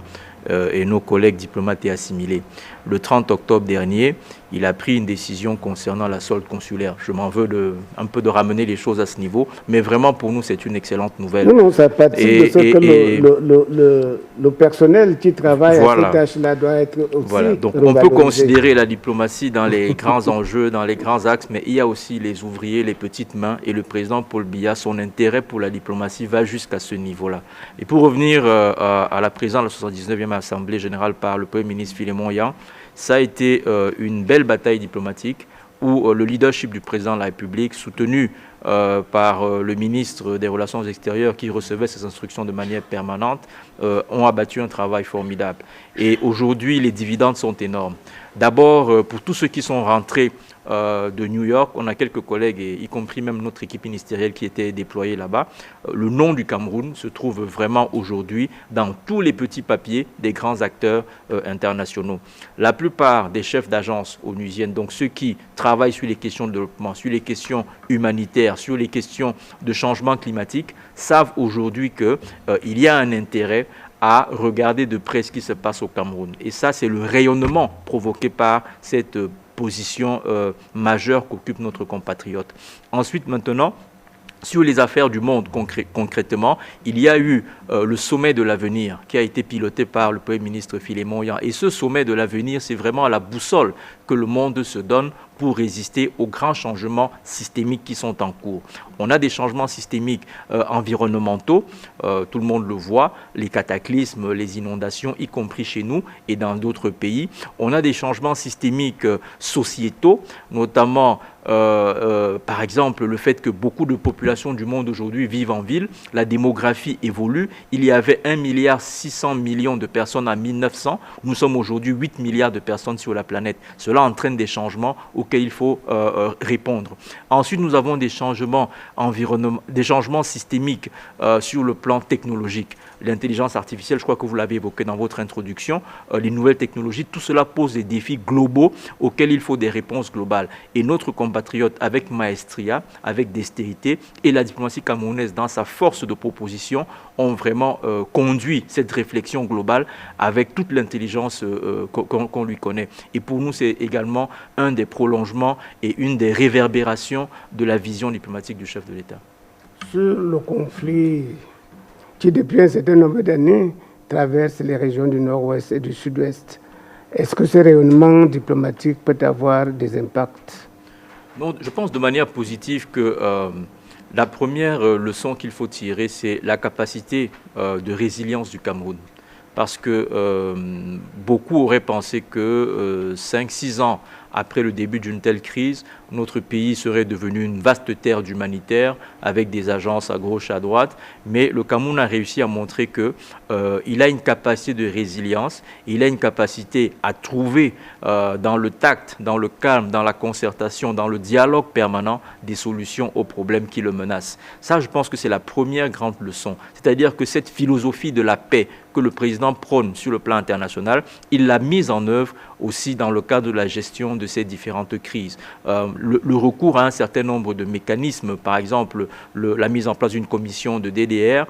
et nos collègues diplomates et assimilés. Le 30 octobre dernier, il a pris une décision concernant la solde consulaire. Je m'en veux un peu de ramener les choses à ce niveau, mais vraiment pour nous, c'est une excellente nouvelle. Non, ça participe de ce que le personnel qui travaille à cette tâche-là doit être aussi Voilà, donc on peut considérer la diplomatie dans les grands enjeux, dans les grands axes, mais il y a aussi les ouvriers, les petites mains, et le président Paul Biya, son intérêt pour la diplomatie va jusqu'à ce niveau-là. Et pour revenir à la présidence de la 79e Assemblée générale par le Premier ministre Philémon Yan, ça a été une belle bataille diplomatique où le leadership du président de la République, soutenu par le ministre des Relations extérieures qui recevait ces instructions de manière permanente, ont abattu un travail formidable. Et aujourd'hui, les dividendes sont énormes. D'abord, pour tous ceux qui sont rentrés de New York, on a quelques collègues, y compris même notre équipe ministérielle qui était déployée là-bas. Le nom du Cameroun se trouve vraiment aujourd'hui dans tous les petits papiers des grands acteurs internationaux. La plupart des chefs d'agence onusiennes, donc ceux qui travaillent sur les questions de développement, sur les questions humanitaires, sur les questions de changement climatique, savent aujourd'hui qu'il y a un intérêt à regarder de près ce qui se passe au Cameroun. Et ça, c'est le rayonnement provoqué par cette position majeure qu'occupe notre compatriote. Ensuite, maintenant, sur les affaires du monde, concrètement, il y a eu le sommet de l'avenir qui a été piloté par le Premier ministre Philémon Yan. Et ce sommet de l'avenir, c'est vraiment la boussole que le monde se donne pour résister aux grands changements systémiques qui sont en cours. On a des changements systémiques environnementaux, tout le monde le voit, les cataclysmes, les inondations, y compris chez nous et dans d'autres pays. On a des changements systémiques sociétaux, notamment par exemple le fait que beaucoup de populations du monde aujourd'hui vivent en ville, la démographie évolue. Il y avait 1,6 milliard de personnes en 1900, nous sommes aujourd'hui 8 milliards de personnes sur la planète. Cela entraîne des changements auxquels il faut répondre. Ensuite, nous avons des changements systémiques sur le plan technologique. L'intelligence artificielle, je crois que vous l'avez évoqué dans votre introduction, les nouvelles technologies, tout cela pose des défis globaux auxquels il faut des réponses globales. Et notre compatriote, avec maestria, avec dextérité, et la diplomatie camerounaise, dans sa force de proposition, ont vraiment conduit cette réflexion globale avec toute l'intelligence qu'on lui connaît. Et pour nous, c'est également un des prolongements et une des réverbérations de la vision diplomatique du chef de l'État. Sur le conflit qui, depuis un certain nombre d'années, traverse les régions du nord-ouest et du sud-ouest, est-ce que ce rayonnement diplomatique peut avoir des impacts? Non, je pense de manière positive que la première leçon qu'il faut tirer, c'est la capacité de résilience du Cameroun. Parce que beaucoup auraient pensé que 5-6 ans après le début d'une telle crise, notre pays serait devenu une vaste terre d'humanitaire avec des agences à gauche, à droite. Mais le Cameroun a réussi à montrer qu'il a une capacité de résilience, il a une capacité à trouver dans le tact, dans le calme, dans la concertation, dans le dialogue permanent des solutions aux problèmes qui le menacent. Ça, je pense que c'est la première grande leçon. C'est-à-dire que cette philosophie de la paix que le président prône sur le plan international, il l'a mise en œuvre aussi dans le cadre de la gestion de ces différentes crises. Le recours à un certain nombre de mécanismes, par exemple la mise en place d'une commission de DDR,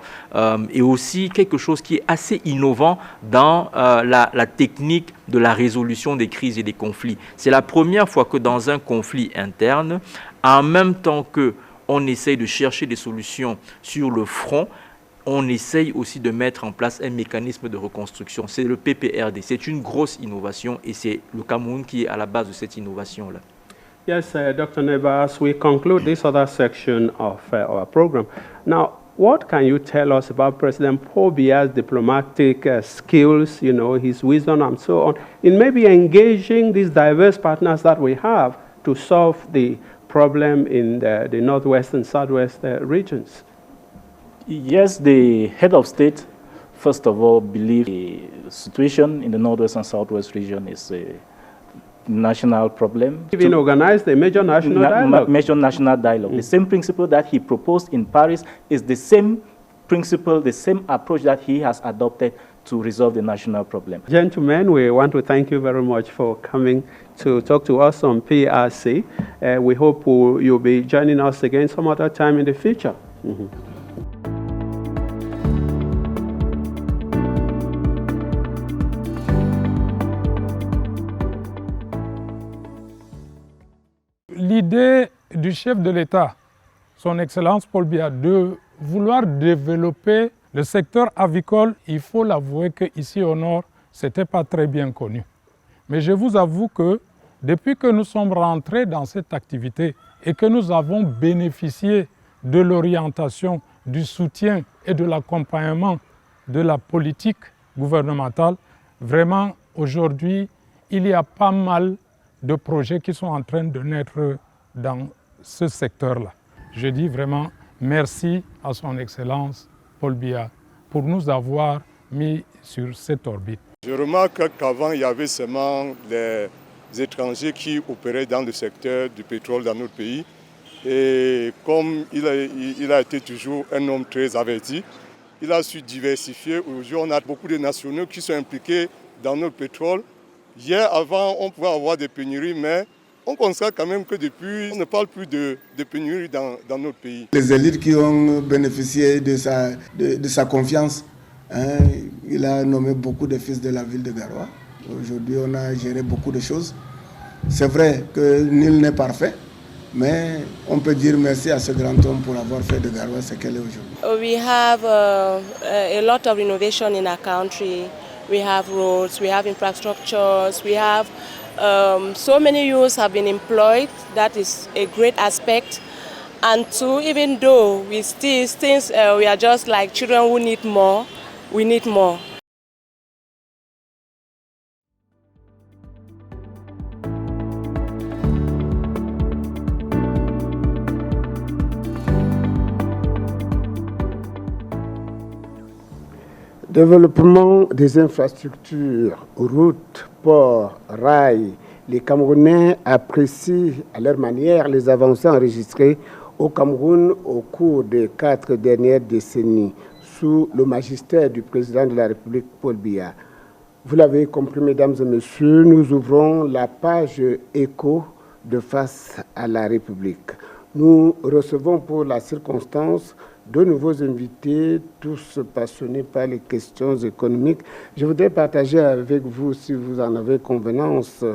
est aussi quelque chose qui est assez innovant dans la technique de la résolution des crises et des conflits. C'est la première fois que dans un conflit interne, en même temps qu'on essaye de chercher des solutions sur le front, on essaye aussi de mettre en place un mécanisme de reconstruction. C'est le PPRD. C'est une grosse innovation et c'est le Cameroun qui est à la base de cette innovation-là. Yes, Dr. Neba, as we conclude this other section of our program, now, what can you tell us about President Paul Biya's diplomatic skills, you know, his wisdom and so on, in maybe engaging these diverse partners that we have to solve the problem in the northwest and southwest regions? Yes, the head of state, first of all, believes the situation in the northwest and southwest region is a national problem. Even organized a major national dialogue. Major national dialogue. The same principle that he proposed in Paris is the same principle, the same approach that he has adopted to resolve the national problem. Gentlemen, we want to thank you very much for coming to talk to us on PRC. We hope you'll be joining us again some other time in the future. L'idée du chef de l'État, son Excellence Paul Biya, de vouloir développer le secteur avicole, il faut l'avouer qu'ici au Nord, ce n'était pas très bien connu. Mais je vous avoue que depuis que nous sommes rentrés dans cette activité et que nous avons bénéficié de l'orientation, du soutien et de l'accompagnement de la politique gouvernementale, vraiment aujourd'hui, il y a pas mal de projets qui sont en train de naître dans ce secteur-là. Je dis vraiment merci à son Excellence Paul Biya pour nous avoir mis sur cette orbite. Je remarque qu'avant, il y avait seulement les étrangers qui opéraient dans le secteur du pétrole dans notre pays. Et comme il a été toujours un homme très averti, il a su diversifier. Aujourd'hui, on a beaucoup de nationaux qui sont impliqués dans notre pétrole. Hier, avant, on pouvait avoir des pénuries, mais on constate quand même que depuis, on ne parle plus de pénuries dans notre pays. Les élites qui ont bénéficié de sa confiance, hein, il a nommé beaucoup de fils de la ville de Garoua. Aujourd'hui, on a géré beaucoup de choses. C'est vrai que nul n'est parfait, mais on peut dire merci à ce grand homme pour avoir fait de Garoua ce qu'elle est aujourd'hui. We have a lot of innovation in our country. We have roads, we have infrastructures, we have so many youths have been employed. That is a great aspect. And two, even though we still think we are just like children who need more, we need more. Développement des infrastructures, routes, ports, rails. Les Camerounais apprécient à leur manière les avancées enregistrées au Cameroun au cours des 4 dernières décennies sous le magistère du président de la République, Paul Biya. Vous l'avez compris, mesdames et messieurs, nous ouvrons la page écho de Face à la République. Nous recevons pour la circonstance de nouveaux invités, tous passionnés par les questions économiques. Je voudrais partager avec vous, si vous en avez convenance,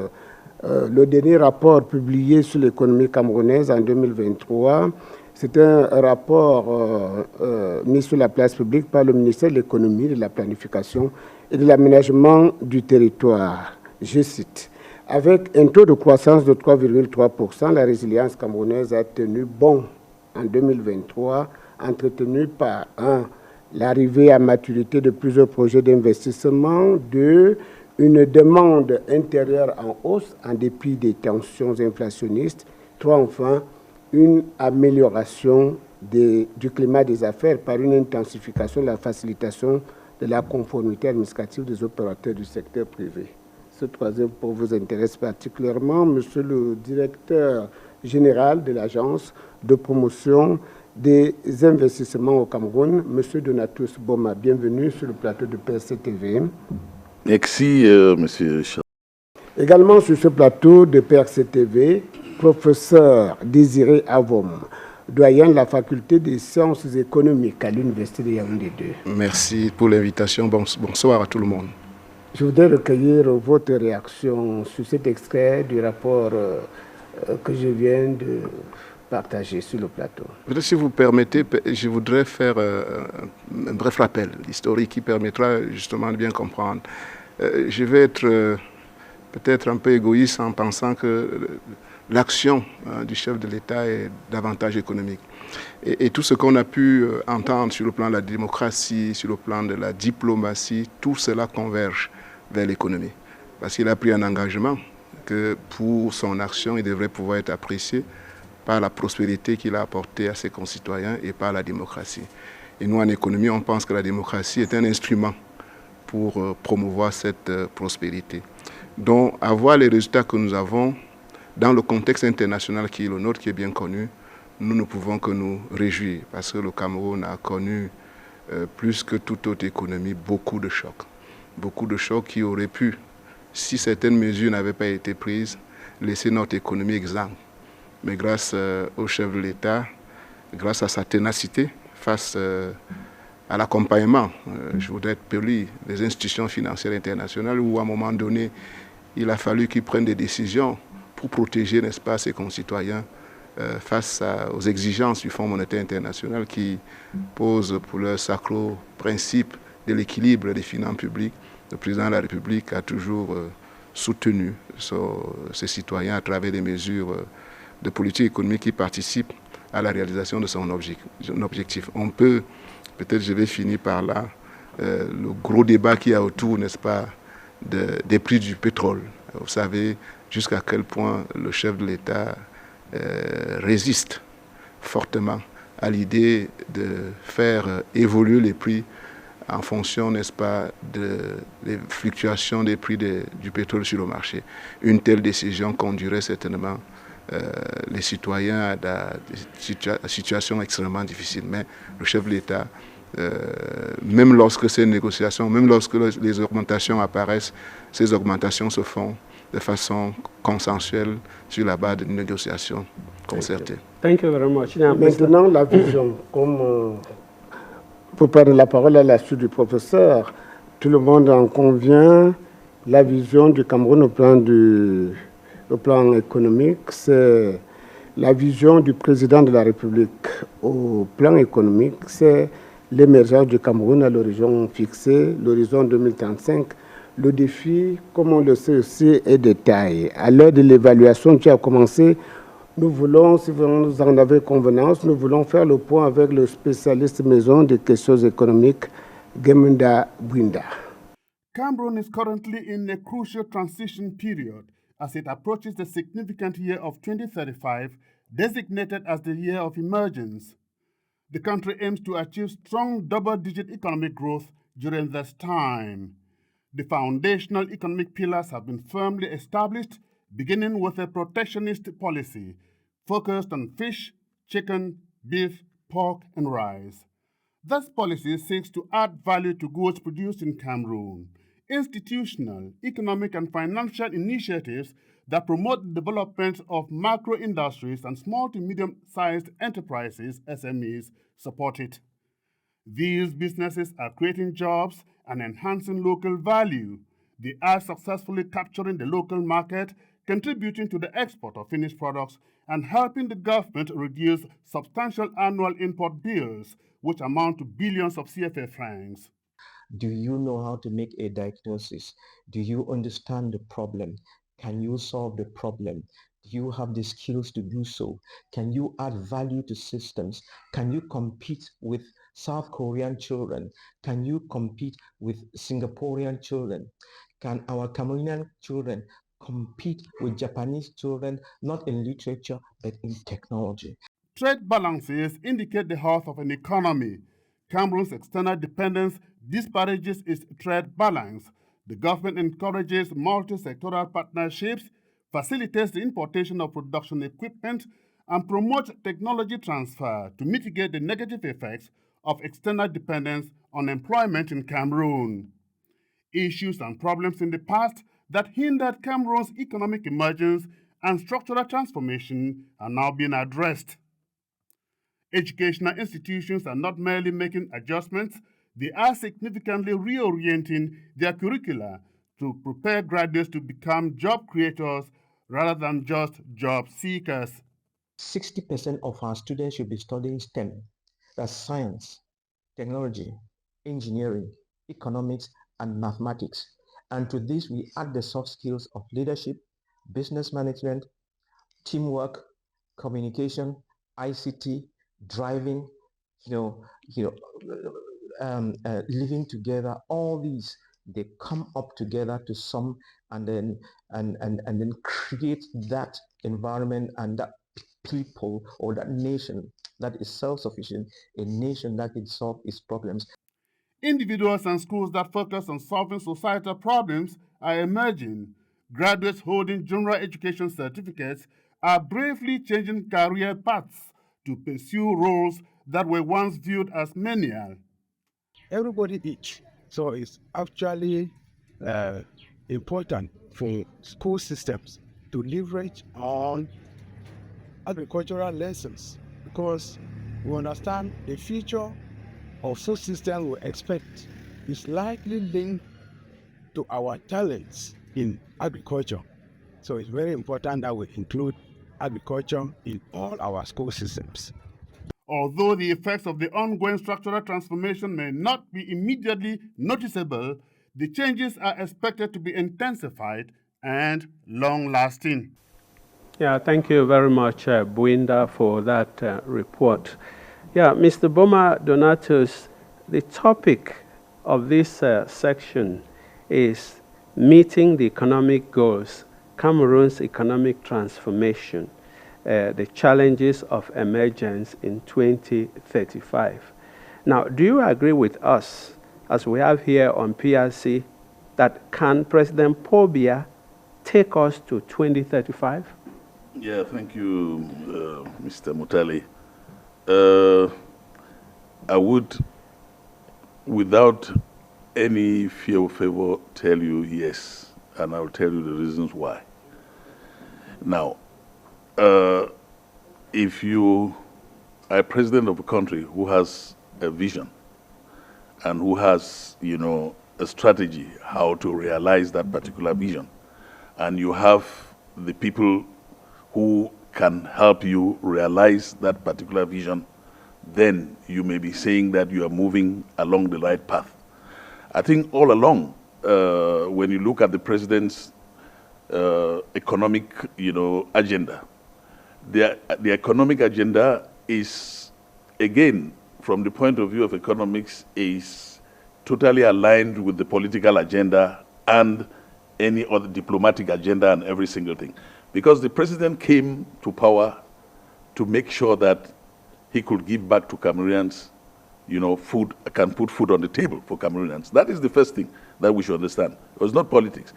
le dernier rapport publié sur l'économie camerounaise en 2023. C'est un rapport mis sur la place publique par le ministère de l'Économie, de la Planification et de l'Aménagement du territoire. Je cite. Avec un taux de croissance de 3,3%, la résilience camerounaise a tenu bon en 2023, entretenu par 1. L'arrivée à maturité de plusieurs projets d'investissement, 2. une demande intérieure en hausse en dépit des tensions inflationnistes. 3, enfin, une amélioration du climat des affaires par une intensification de la facilitation de la conformité administrative des opérateurs du secteur privé. Ce troisième point vous intéresse particulièrement, Monsieur le directeur général de l'Agence de promotion des investissements au Cameroun, Monsieur Donatus Boma. Bienvenue sur le plateau de PRC-TV. Merci, Monsieur Charles. Également sur ce plateau de PRC-TV, professeur Désiré Avom, doyen de la faculté des sciences économiques à l'Université de Yaoundé 2. Merci pour l'invitation. Bonsoir à tout le monde. Je voudrais recueillir votre réaction sur cet extrait du rapport que je viens de partager sur le plateau. Si vous permettez, je voudrais faire un bref rappel historique qui permettra justement de bien comprendre. Je vais être peut-être un peu égoïste en pensant que l'action du chef de l'État est davantage économique. Et tout ce qu'on a pu entendre sur le plan de la démocratie, sur le plan de la diplomatie, tout cela converge vers l'économie. Parce qu'il a pris un engagement que pour son action, il devrait pouvoir être apprécié par la prospérité qu'il a apportée à ses concitoyens et par la démocratie. Et nous, en économie, on pense que la démocratie est un instrument pour promouvoir cette prospérité. Donc, avoir les résultats que nous avons dans le contexte international qui est le nôtre, qui est bien connu, nous ne pouvons que nous réjouir parce que le Cameroun a connu, plus que toute autre économie, beaucoup de chocs. Beaucoup de chocs qui auraient pu, si certaines mesures n'avaient pas été prises, laisser notre économie exsangue. Mais grâce au chef de l'État, grâce à sa ténacité, face à l'accompagnement, je voudrais être poli, des institutions financières internationales où à un moment donné, il a fallu qu'ils prennent des décisions pour protéger, n'est-ce pas, ses concitoyens face aux exigences du Fonds monétaire international qui pose pour leur sacro principe de l'équilibre des finances publiques. Le président de la République a toujours soutenu ses citoyens à travers des mesures de politique économique qui participent à la réalisation de son objectif. On peut, peut-être je vais finir par là, le gros débat qu'il y a autour, n'est-ce pas, des prix du pétrole. Vous savez jusqu'à quel point le chef de l'État résiste fortement à l'idée de faire évoluer les prix en fonction, n'est-ce pas, des fluctuations des prix du pétrole sur le marché. Une telle décision conduirait certainement les citoyens à des situations extrêmement difficiles. Mais le chef de l'État, même lorsque ces négociations, même lorsque les augmentations apparaissent, ces augmentations se font de façon consensuelle sur la base d'une négociation concertée. Thank you very much. Maintenant, la vision, comme pour prendre la parole à la suite du professeur, tout le monde en convient, la vision du Cameroun au plan économique, c'est la vision du président de la République au plan économique, c'est l'émergence du Cameroun à l'horizon fixé, l'horizon 2035. Le défi, comme on le sait aussi, est de taille. À l'heure de l'évaluation qui a commencé, nous voulons, si vous en avez convenance, nous voulons faire le point avec le spécialiste maison des questions économiques, Gemunda Bwinda. Cameroon is currently in a crucial transition period as it approaches the significant year of 2035, designated as the year of emergence. The country aims to achieve strong double-digit economic growth during this time. The foundational economic pillars have been firmly established, beginning with a protectionist policy focused on fish, chicken, beef, pork, and rice. This policy seeks to add value to goods produced in Cameroon. Institutional, economic, and financial initiatives that promote the development of macro industries and small to medium-sized enterprises, SMEs, support it. These businesses are creating jobs and enhancing local value. They are successfully capturing the local market, contributing to the export of finished products, and helping the government reduce substantial annual import bills, which amount to billions of CFA francs. Do you know how to make a diagnosis? Do you understand the problem? Can you solve the problem? Do you have the skills to do so? Can you add value to systems? Can you compete with South Korean children? Can you compete with Singaporean children? Can our Cameroonian children compete with Japanese children, not in literature, but in technology? Trade balances indicate the health of an economy. Cameroon's external dependence disparages its trade balance. The government encourages multi-sectoral partnerships, facilitates the importation of production equipment, and promotes technology transfer to mitigate the negative effects of external dependence on employment in Cameroon. Issues and problems in the past that hindered Cameroon's economic emergence and structural transformation are now being addressed. Educational institutions are not merely making adjustments, they are significantly reorienting their curricula to prepare graduates to become job creators rather than just job seekers. 60% of our students should be studying STEM, that's science, technology, engineering, economics, and mathematics. And to this, we add the soft skills of leadership, business management, teamwork, communication, ICT, driving, living together. All these, they come up together to sum and then create that environment and that people or that nation that is self-sufficient, a nation that can solve its problems. Individuals and schools that focus on solving societal problems are emerging. Graduates holding general education certificates are bravely changing career paths to pursue roles that were once viewed as menial. Everybody eats, so it's actually important for school systems to leverage on agricultural lessons, because we understand the future of such system we expect is likely linked to our talents in agriculture. So it's very important that we include agriculture in all our school systems. Although the effects of the ongoing structural transformation may not be immediately noticeable, the changes are expected to be intensified and long-lasting. Yeah, thank you very much, Buinda, for that report. Yeah, Mr. Boma Donatus, the topic of this section is meeting the economic goals, Cameroon's economic transformation, the challenges of emergence in 2035. Now, do you agree with us, as we have here on PRC, that can President Paul Biya take us to 2035? Yeah, thank you, Mr. Mutale. I would, without any fear or favor, tell you yes, and I'll tell you the reasons why. Now, if you are president of a country who has a vision and who has, a strategy how to realize that particular vision, and you have the people who can help you realize that particular vision, then you may be saying that you are moving along the right path. I think all along, when you look at the president's economic, agenda, the economic agenda is, again, from the point of view of economics, is totally aligned with the political agenda and any other diplomatic agenda and every single thing. Because the president came to power to make sure that he could give back to Cameroonians, food, can put food on the table for Cameroonians. That is the first thing that we should understand. It was not politics.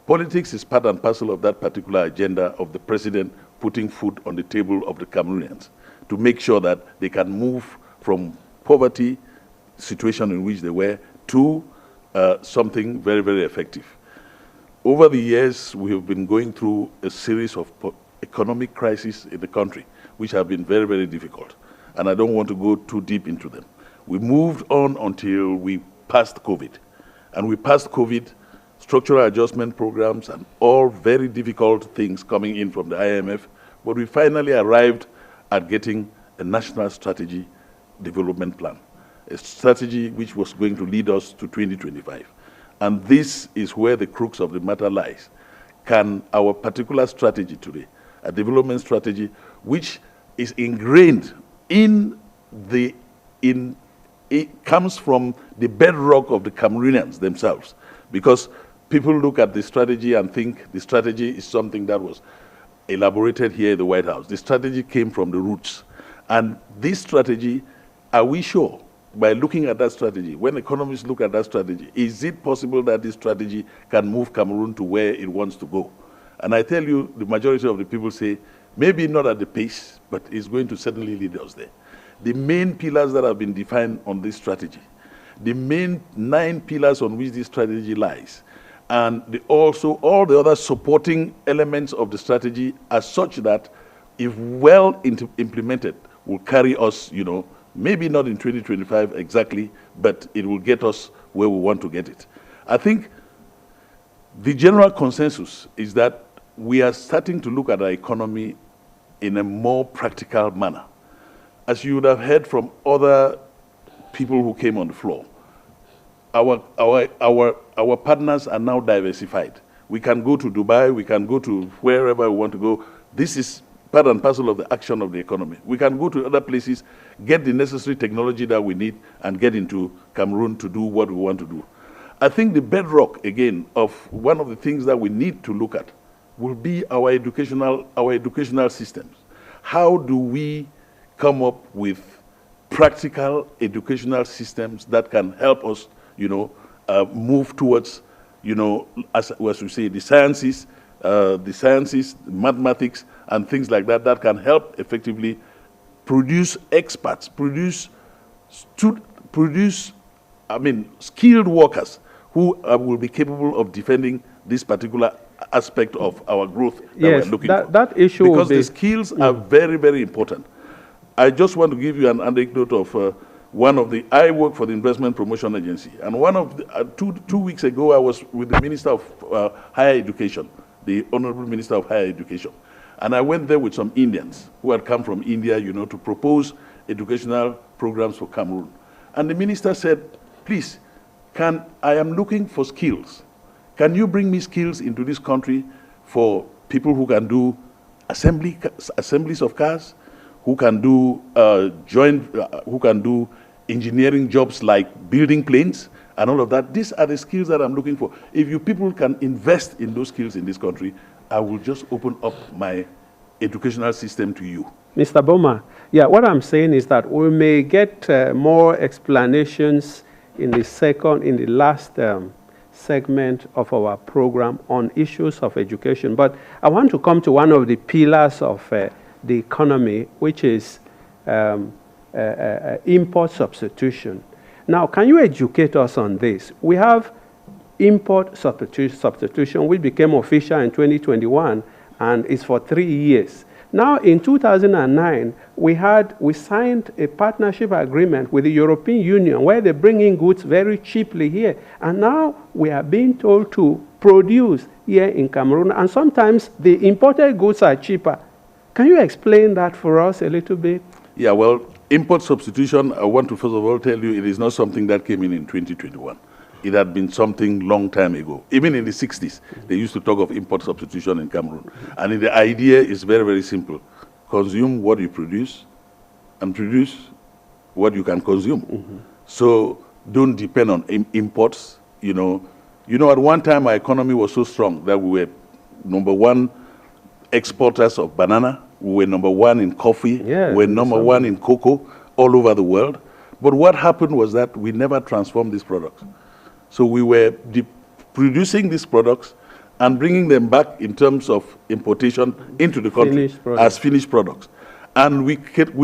Politics is part and parcel of that particular agenda of the president putting food on the table of the Cameroonians to make sure that they can move from poverty situation in which they were to something very, very effective. Over the years, we have been going through a series of economic crises in the country, which have been very, very difficult. And I don't want to go too deep into them. We moved on until we passed COVID. And we passed COVID, structural adjustment programs, and all very difficult things coming in from the IMF. But we finally arrived at getting a national strategy development plan, a strategy which was going to lead us to 2025. And this is where the crux of the matter lies. Can our particular strategy today, a development strategy which is ingrained it comes from the bedrock of the Cameroonians themselves, because people look at the strategy and think the strategy is something that was elaborated here in the White House. The strategy came from the roots. And this strategy, are we sure, by looking at that strategy, when economists look at that strategy, is it possible that this strategy can move Cameroon to where it wants to go? And I tell you, the majority of the people say, maybe not at the pace, but it's going to certainly lead us there. The main pillars that have been defined on this strategy, the main 9 pillars on which this strategy lies, and also all the other supporting elements of the strategy are such that, if well implemented, will carry us, you know, maybe not in 2025 exactly, but it will get us where we want to get it. I think the general consensus is that we are starting to look at our economy in a more practical manner. As you would have heard from other people who came on the floor, our partners are now diversified. We can go to Dubai, we can go to wherever we want to go. This is part and parcel of the action of the economy. We can go to other places, get the necessary technology that we need, and get into Cameroon to do what we want to do. I think the bedrock, again, of one of the things that we need to look at will be our educational systems. How do we come up with practical educational systems that can help us, you know, move towards, you know, as we say, the sciences, mathematics, and things like that, that can help effectively produce experts, produce skilled workers who will be capable of defending this particular aspect of our growth that we're looking for. That issue because the skills are very, very important. I just want to give you an anecdote of I work for the Investment Promotion Agency, and one of the, two weeks ago, I was with the Minister of Higher Education, the Honorable Minister of Higher Education, and I went there with some Indians who had come from India, you know, to propose educational programs for Cameroon. And the minister said, please, I am looking for skills. Can you bring me skills into this country for people who can do assemblies of cars, who can do who can do engineering jobs like building planes and all of that? These are the skills that I'm looking for. If you people can invest in those skills in this country, I will just open up my educational system to you. Mr. Boma, yeah, what I'm saying is that we may get more explanations in the last segment of our program on issues of education. But I want to come to one of the pillars of the economy, which is import substitution. Now, can you educate us on this? We have import substitution, which became official in 2021, and it's for 3 years. Now, in 2009, we signed a partnership agreement with the European Union where they bring in goods very cheaply here. And now we are being told to produce here in Cameroon, and sometimes the imported goods are cheaper. Can you explain that for us a little bit? Yeah, well, import substitution, I want to first of all tell you, it is not something that came in 2021. It had been something long time ago. Even in the 60s, they used to talk of import substitution in Cameroon. And the idea is very, very simple. Consume what you produce and produce what you can consume. So don't depend on imports. You know, at one time our economy was so strong that we were #1 exporters of banana. We were #1 in coffee. Yeah, we were #1 in cocoa all over the world. But what happened was that we never transformed these products. So we were producing these products and bringing them back in terms of importation into the country as finished products. And we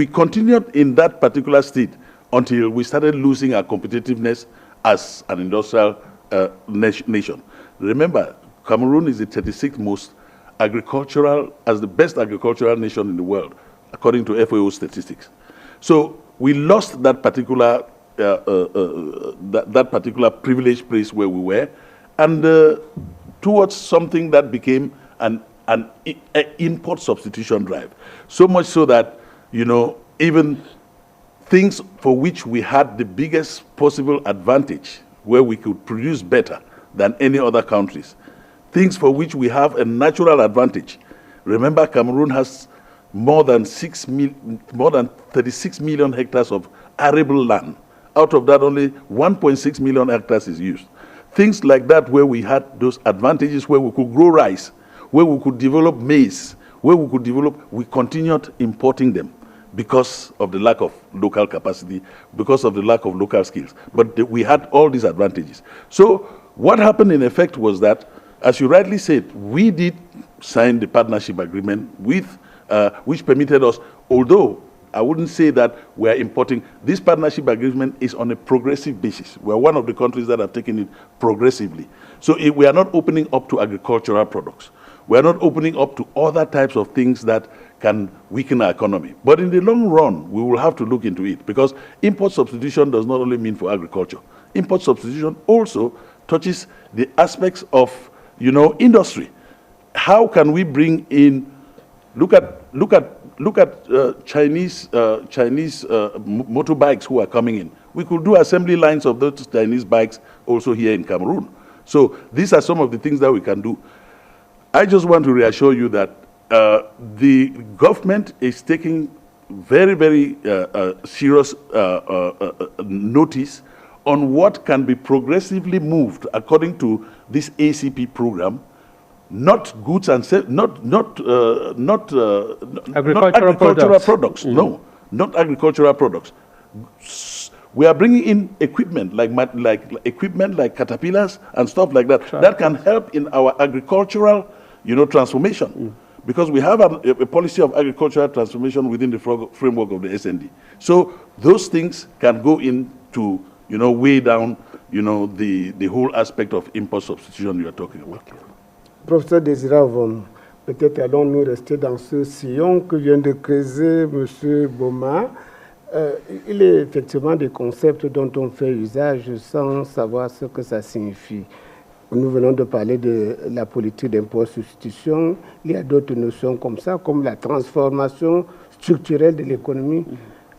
continued in that particular state until we started losing our competitiveness as an industrial nation. Remember, Cameroon is the 36th most the best agricultural nation in the world, according to FAO statistics. So we lost that particular that particular privileged place where we were, and towards something that became an import substitution drive. So much so that, even things for which we had the biggest possible advantage, where we could produce better than any other countries, things for which we have a natural advantage. Remember, Cameroon has more than 36 million hectares of arable land. Out of that, only 1.6 million hectares is used. things like that where we had those advantages, where we could grow rice, where we could develop maize, where we could develop, we continued importing them because of the lack of local capacity, because of the lack of local skills. But we had all these advantages. So what happened in effect was that, as you rightly said, we did sign the partnership agreement with, which permitted us, although I wouldn't say that we're importing, this partnership agreement is on a progressive basis. We're one of the countries that have taken it progressively. So we are not opening up to agricultural products. We are not opening up to other types of things that can weaken our economy. But in the long run, we will have to look into it, because import substitution does not only mean for agriculture. Import substitution also touches the aspects of, industry. How can we bring in, look at Chinese motorbikes who are coming in. We could do assembly lines of those Chinese bikes also here in Cameroon. So these are some of the things that we can do. I just want to reassure you that the government is taking very, very serious notice on what can be progressively moved according to this ACP program. Not goods and agricultural products. No, not agricultural products. We are bringing in equipment like caterpillars and stuff like that. That can help in our agricultural, transformation, because we have a policy of agricultural transformation within the framework of the SND. So those things can go into, weigh down, the whole aspect of import substitution you are talking about. Professeur Désiré, peut-être allons-nous rester dans ce sillon que vient de creuser M. Boma. Il est effectivement des concepts dont on fait usage sans savoir ce que ça signifie. Nous venons de parler de la politique d'impôt-substitution. Il y a d'autres notions comme ça, comme la transformation structurelle de l'économie.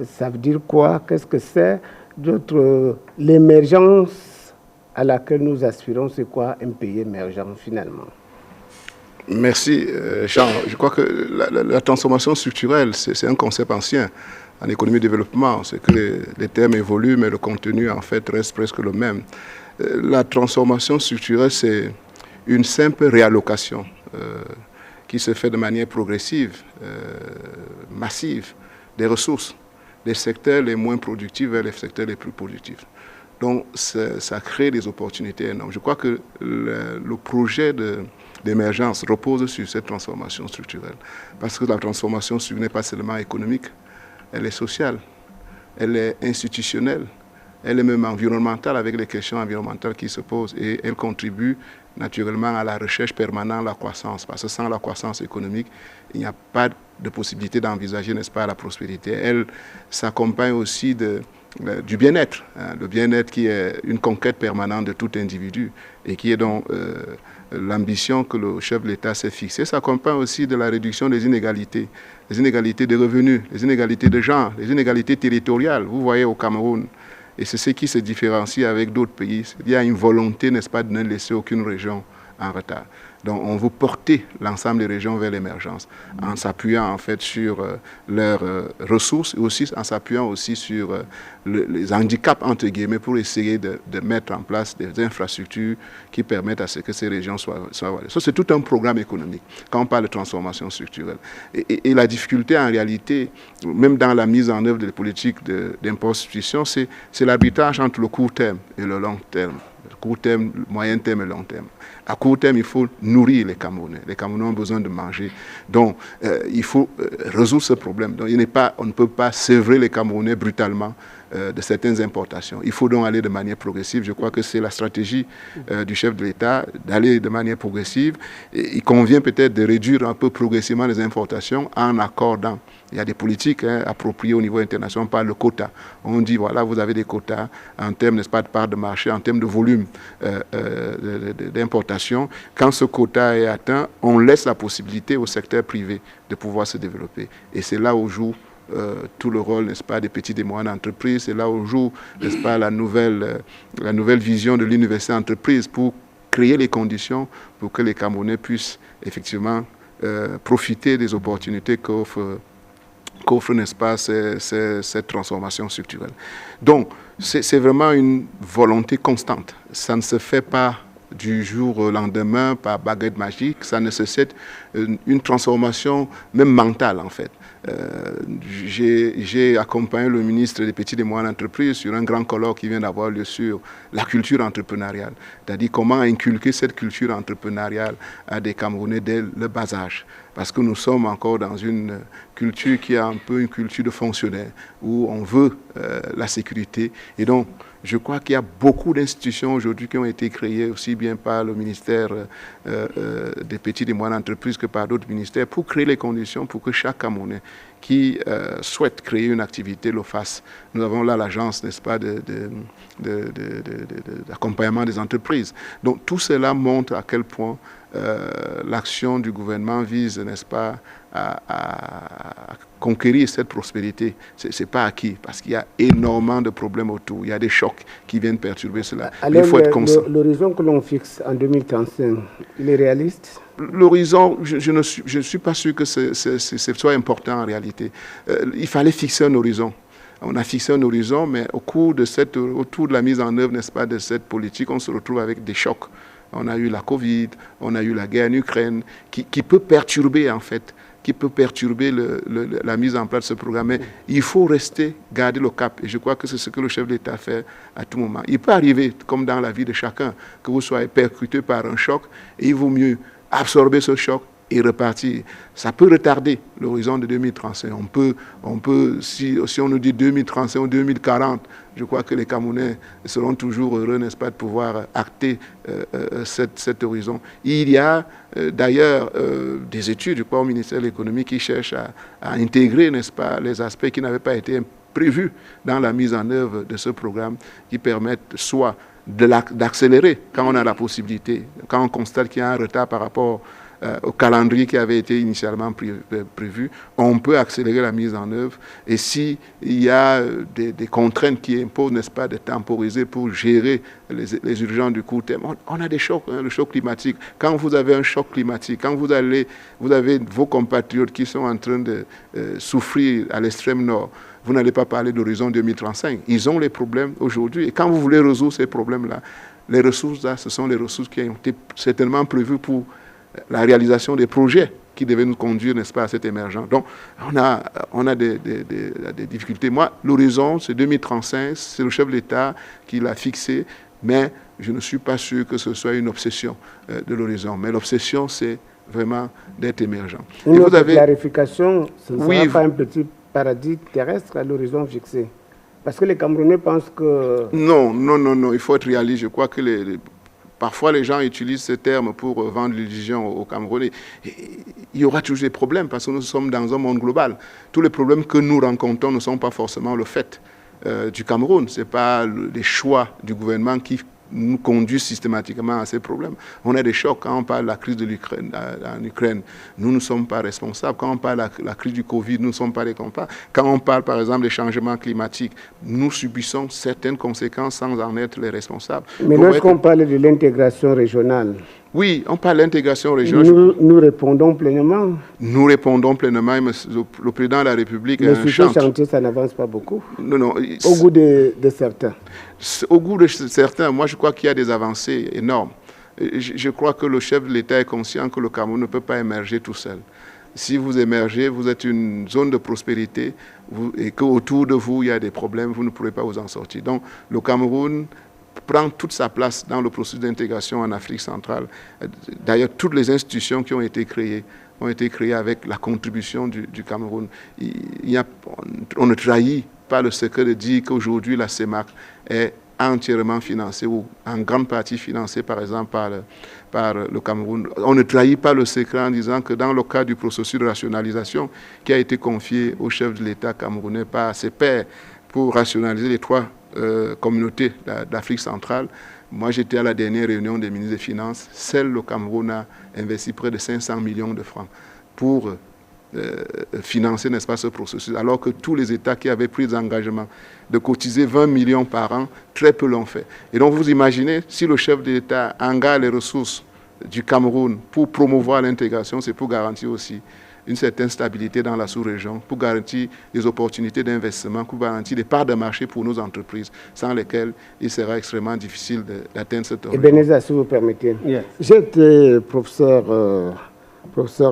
Ça veut dire quoi? Qu'est-ce que c'est? D'autres, l'émergence à laquelle nous aspirons, c'est quoi un pays émergent finalement? Merci, Jean. Je crois que la transformation structurelle, c'est un concept ancien en économie de développement. C'est que les termes évoluent, mais le contenu, en fait, reste presque le même. La transformation structurelle, c'est une simple réallocation qui se fait de manière progressive, massive, des ressources des secteurs les moins productifs vers les secteurs les plus productifs. Donc, ça crée des opportunités énormes. Je crois que le projet d'émergence repose sur cette transformation structurelle. Parce que la transformation structurelle n'est pas seulement économique, elle est sociale, elle est institutionnelle, elle est même environnementale avec les questions environnementales qui se posent et elle contribue naturellement à la recherche permanente, la croissance. Parce que sans la croissance économique, il n'y a pas de possibilité d'envisager, n'est-ce pas, la prospérité. Elle s'accompagne aussi du bien-être, le bien-être qui est une conquête permanente de tout individu et qui est donc l'ambition que le chef de l'État s'est fixée. Ça s'accompagne aussi de la réduction des inégalités de revenus, les inégalités de genre, les inégalités territoriales. Vous voyez au Cameroun, et c'est ce qui se différencie avec d'autres pays. Il y a une volonté, n'est-ce pas, de ne laisser aucune région en retard. Donc on veut porter l'ensemble des régions vers l'émergence en s'appuyant en fait sur leurs ressources et aussi en s'appuyant aussi sur les handicaps entre guillemets pour essayer de mettre en place des infrastructures qui permettent à ce que ces régions soient valorisées. Ça c'est tout un programme économique quand on parle de transformation structurelle. Et la difficulté en réalité, même dans la mise en œuvre des politiques d'impôt-substitution, c'est l'arbitrage entre le court terme et le long terme. Le court terme, le moyen terme et le long terme. À court terme, il faut nourrir les Camerounais. Les Camerounais ont besoin de manger. Donc, il faut résoudre ce problème. Donc, on ne peut pas sevrer les Camerounais brutalement de certaines importations. Il faut donc aller de manière progressive. Je crois que c'est la stratégie du chef de l'État, d'aller de manière progressive. Et il convient peut-être de réduire un peu progressivement les importations en accordant. Il y a des politiques appropriées au niveau international. On parle de quotas. On dit, voilà, vous avez des quotas en termes, n'est-ce pas, de part de marché, en termes de volume d'importation. Quand ce quota est atteint, on laisse la possibilité au secteur privé de pouvoir se développer. Et c'est là où joue tout le rôle, n'est-ce pas, des petites et moyennes entreprises. C'est là où joue, n'est-ce pas, la nouvelle vision de l'université entreprise pour créer les conditions pour que les Camerounais puissent effectivement profiter des opportunités qu'offre qu'offre, n'est-ce pas, cette transformation structurelle. Donc, c'est vraiment une volonté constante. Ça ne se fait pas du jour au lendemain par baguette magique. Ça nécessite une transformation même mentale, en fait. J'ai accompagné le ministre des Petites et Moyennes Entreprises sur un grand colloque qui vient d'avoir lieu sur la culture entrepreneuriale, c'est-à-dire comment inculquer cette culture entrepreneuriale à des Camerounais dès le bas âge. Parce que nous sommes encore dans une culture qui est un peu une culture de fonctionnaire, où on veut la sécurité. Et donc, je crois qu'il y a beaucoup d'institutions aujourd'hui qui ont été créées aussi bien par le ministère des Petites et Moyennes Entreprises que par d'autres ministères pour créer les conditions pour que chaque Camerounais qui souhaite créer une activité le fasse. Nous avons là l'agence, n'est-ce pas, d'accompagnement des entreprises. Donc tout cela montre à quel point l'action du gouvernement vise, n'est-ce pas, à conquérir cette prospérité. Ce n'est pas acquis, parce qu'il y a énormément de problèmes autour. Il y a des chocs qui viennent perturber cela. Alors, il faut être conscient. L'horizon que l'on fixe en 2035, il est réaliste? L'horizon, je ne suis pas sûr que ce soit important en réalité. Il fallait fixer un horizon. On a fixé un horizon, mais autour de la mise en œuvre, n'est-ce pas, de cette politique, on se retrouve avec des chocs. On a eu la Covid, on a eu la guerre en Ukraine, qui peut perturber, en fait, la mise en place de ce programme. Mais il faut garder le cap. Et je crois que c'est ce que le chef d'État fait à tout moment. Il peut arriver, comme dans la vie de chacun, que vous soyez percuté par un choc, et il vaut mieux absorber ce choc et repartir. Ça peut retarder l'horizon de 2035. On peut si on nous dit 2035 ou 2040, je crois que les Camerounais seront toujours heureux, n'est-ce pas, de pouvoir acter cet horizon. Il y a d'ailleurs des études, je crois, au ministère de l'Économie qui cherchent à intégrer, n'est-ce pas, les aspects qui n'avaient pas été prévus dans la mise en œuvre de ce programme, qui permettent soit d'accélérer quand on a la possibilité, quand on constate qu'il y a un retard par rapport au calendrier qui avait été initialement prévu, on peut accélérer la mise en œuvre. Et s'il y a des contraintes qui imposent, n'est-ce pas, de temporiser pour gérer les urgences du court terme, on a des chocs, le choc climatique. Quand vous avez un choc climatique, quand vous avez vos compatriotes qui sont en train de souffrir à l'extrême nord, vous n'allez pas parler d'horizon 2035. Ils ont les problèmes aujourd'hui. Et quand vous voulez résoudre ces problèmes-là, les ressources là, ce sont les ressources qui ont été certainement prévues pour la réalisation des projets qui devaient nous conduire, n'est-ce pas, à cette émergence. Donc, on a des difficultés. Moi, l'horizon, c'est 2035, c'est le chef de l'État qui l'a fixé, mais je ne suis pas sûr que ce soit une obsession de l'horizon. Mais l'obsession, c'est vraiment d'être émergent. Une autre clarification, ce ne sera pas un petit paradis terrestre à l'horizon fixé. Parce que les Camerounais pensent que... Non, il faut être réaliste. Je crois que parfois les gens utilisent ce terme pour vendre l'illusion aux Camerounais. Il y aura toujours des problèmes parce que nous sommes dans un monde global. Tous les problèmes que nous rencontrons ne sont pas forcément le fait du Cameroun. Ce n'est pas les choix du gouvernement qui nous conduisent systématiquement à ces problèmes. On a des chocs quand on parle de la crise de l'Ukraine, en Ukraine. Nous ne sommes pas responsables. Quand on parle de la crise du Covid, nous ne sommes pas les coupables. Quand on parle, par exemple, des changements climatiques, nous subissons certaines conséquences sans en être les responsables. Mais lorsqu'on parle de l'intégration régionale... Oui, on parle d'intégration régionale. Nous répondons pleinement. Nous répondons pleinement. Le président de la République mais sur ce chantier, ça n'avance pas beaucoup. Non. Au goût de certains. Au goût de certains, moi je crois qu'il y a des avancées énormes. Je crois que le chef de l'État est conscient que le Cameroun ne peut pas émerger tout seul. Si vous émergez, vous êtes une zone de prospérité et qu'autour de vous, il y a des problèmes, vous ne pourrez pas vous en sortir. Donc le Cameroun prend toute sa place dans le processus d'intégration en Afrique centrale. D'ailleurs, toutes les institutions qui ont été créées avec la contribution du Cameroun. On ne trahit pas le secret de dire qu'aujourd'hui, la CEMAC est entièrement financée ou en grande partie financée, par exemple, par le Cameroun. On ne trahit pas le secret en disant que dans le cadre du processus de rationalisation qui a été confié au chef de l'État camerounais par ses pairs pour rationaliser les 3 communautés d'Afrique centrale. Moi, j'étais à la dernière réunion des ministres des Finances. Seul le Cameroun a investi près de 500 millions de francs pour financer, n'est-ce pas, ce processus, alors que tous les États qui avaient pris des engagements de cotiser 20 millions par an, très peu l'ont fait. Et donc, vous imaginez, si le chef de l'État engage les ressources du Cameroun pour promouvoir l'intégration, c'est pour garantir aussi une certaine stabilité dans la sous-région, pour garantir des opportunités d'investissement, pour garantir des parts de marché pour nos entreprises, sans lesquelles il sera extrêmement difficile d'atteindre cette objectif. Ebenezer, si vous permettez. Yes. J'ai été professeur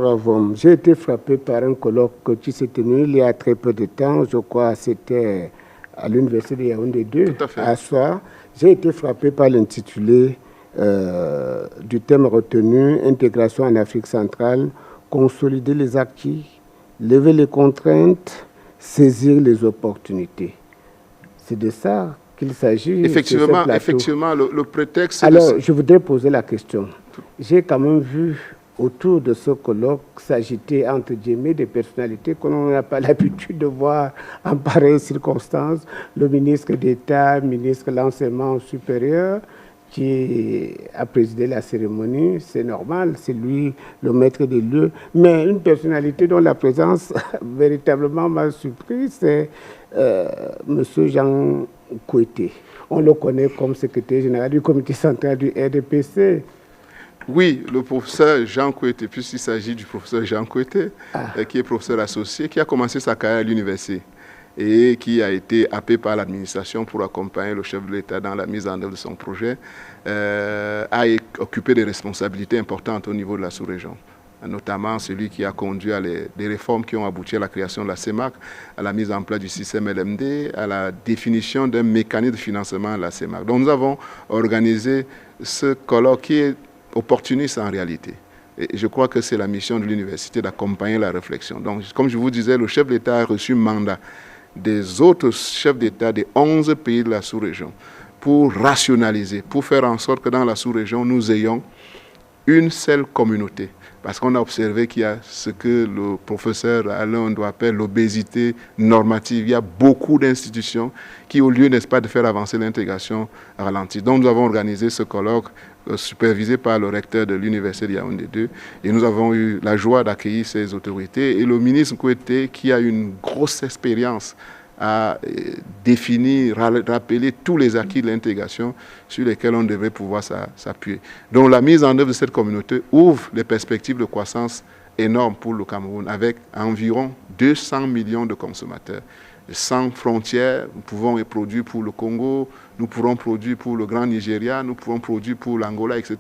Avom, j'ai été frappé par un colloque qui s'est tenu il y a très peu de temps, je crois c'était à l'université de Yaoundé 2, à soir. J'ai été frappé par l'intitulé du thème retenu, intégration en Afrique centrale, consolider les acquis, lever les contraintes, saisir les opportunités. C'est de ça qu'il s'agit. Effectivement, le prétexte... Alors, je voudrais poser la question. J'ai quand même vu autour de ce colloque s'agiter, entre guillemets, des personnalités qu'on n'a pas l'habitude de voir en pareilles circonstances. Le ministre d'État, ministre de l'Enseignement supérieur, qui a présidé la cérémonie, c'est normal, c'est lui le maître des lieux. Mais une personnalité dont la présence véritablement m'a surpris, c'est M. Jean Kouété. On le connaît comme secrétaire général du comité central du RDPC. Oui, le professeur Jean Kouété, puisqu'il s'agit du professeur Jean Kouété, qui est professeur associé, qui a commencé sa carrière à l'université et qui a été happé par l'administration pour accompagner le chef de l'État dans la mise en œuvre de son projet, a occupé des responsabilités importantes au niveau de la sous-région, notamment celui qui a conduit à des réformes qui ont abouti à la création de la CEMAC, à la mise en place du système LMD, à la définition d'un mécanisme de financement de la CEMAC. Donc nous avons organisé ce colloque qui est opportuniste en réalité. Et je crois que c'est la mission de l'université d'accompagner la réflexion. Donc, comme je vous disais, le chef de l'État a reçu mandat des autres chefs d'État des 11 pays de la sous-région pour rationaliser, pour faire en sorte que dans la sous-région, nous ayons une seule communauté. Parce qu'on a observé qu'il y a ce que le professeur Alain doit appeler l'obésité normative. Il y a beaucoup d'institutions qui, au lieu, n'est-ce pas, de faire avancer l'intégration, ralentissent. Donc nous avons organisé ce colloque supervisé par le recteur de l'université de Yaoundé 2 et nous avons eu la joie d'accueillir ces autorités. Et le ministre Kouété, qui a une grosse expérience à définir, rappeler tous les acquis de l'intégration sur lesquels on devrait pouvoir s'appuyer. Donc la mise en œuvre de cette communauté ouvre des perspectives de croissance énormes pour le Cameroun, avec environ 200 millions de consommateurs. Sans frontières, nous pouvons produire pour le Congo, nous pourrons produire pour le Grand Nigeria, nous pourrons produire pour l'Angola, etc.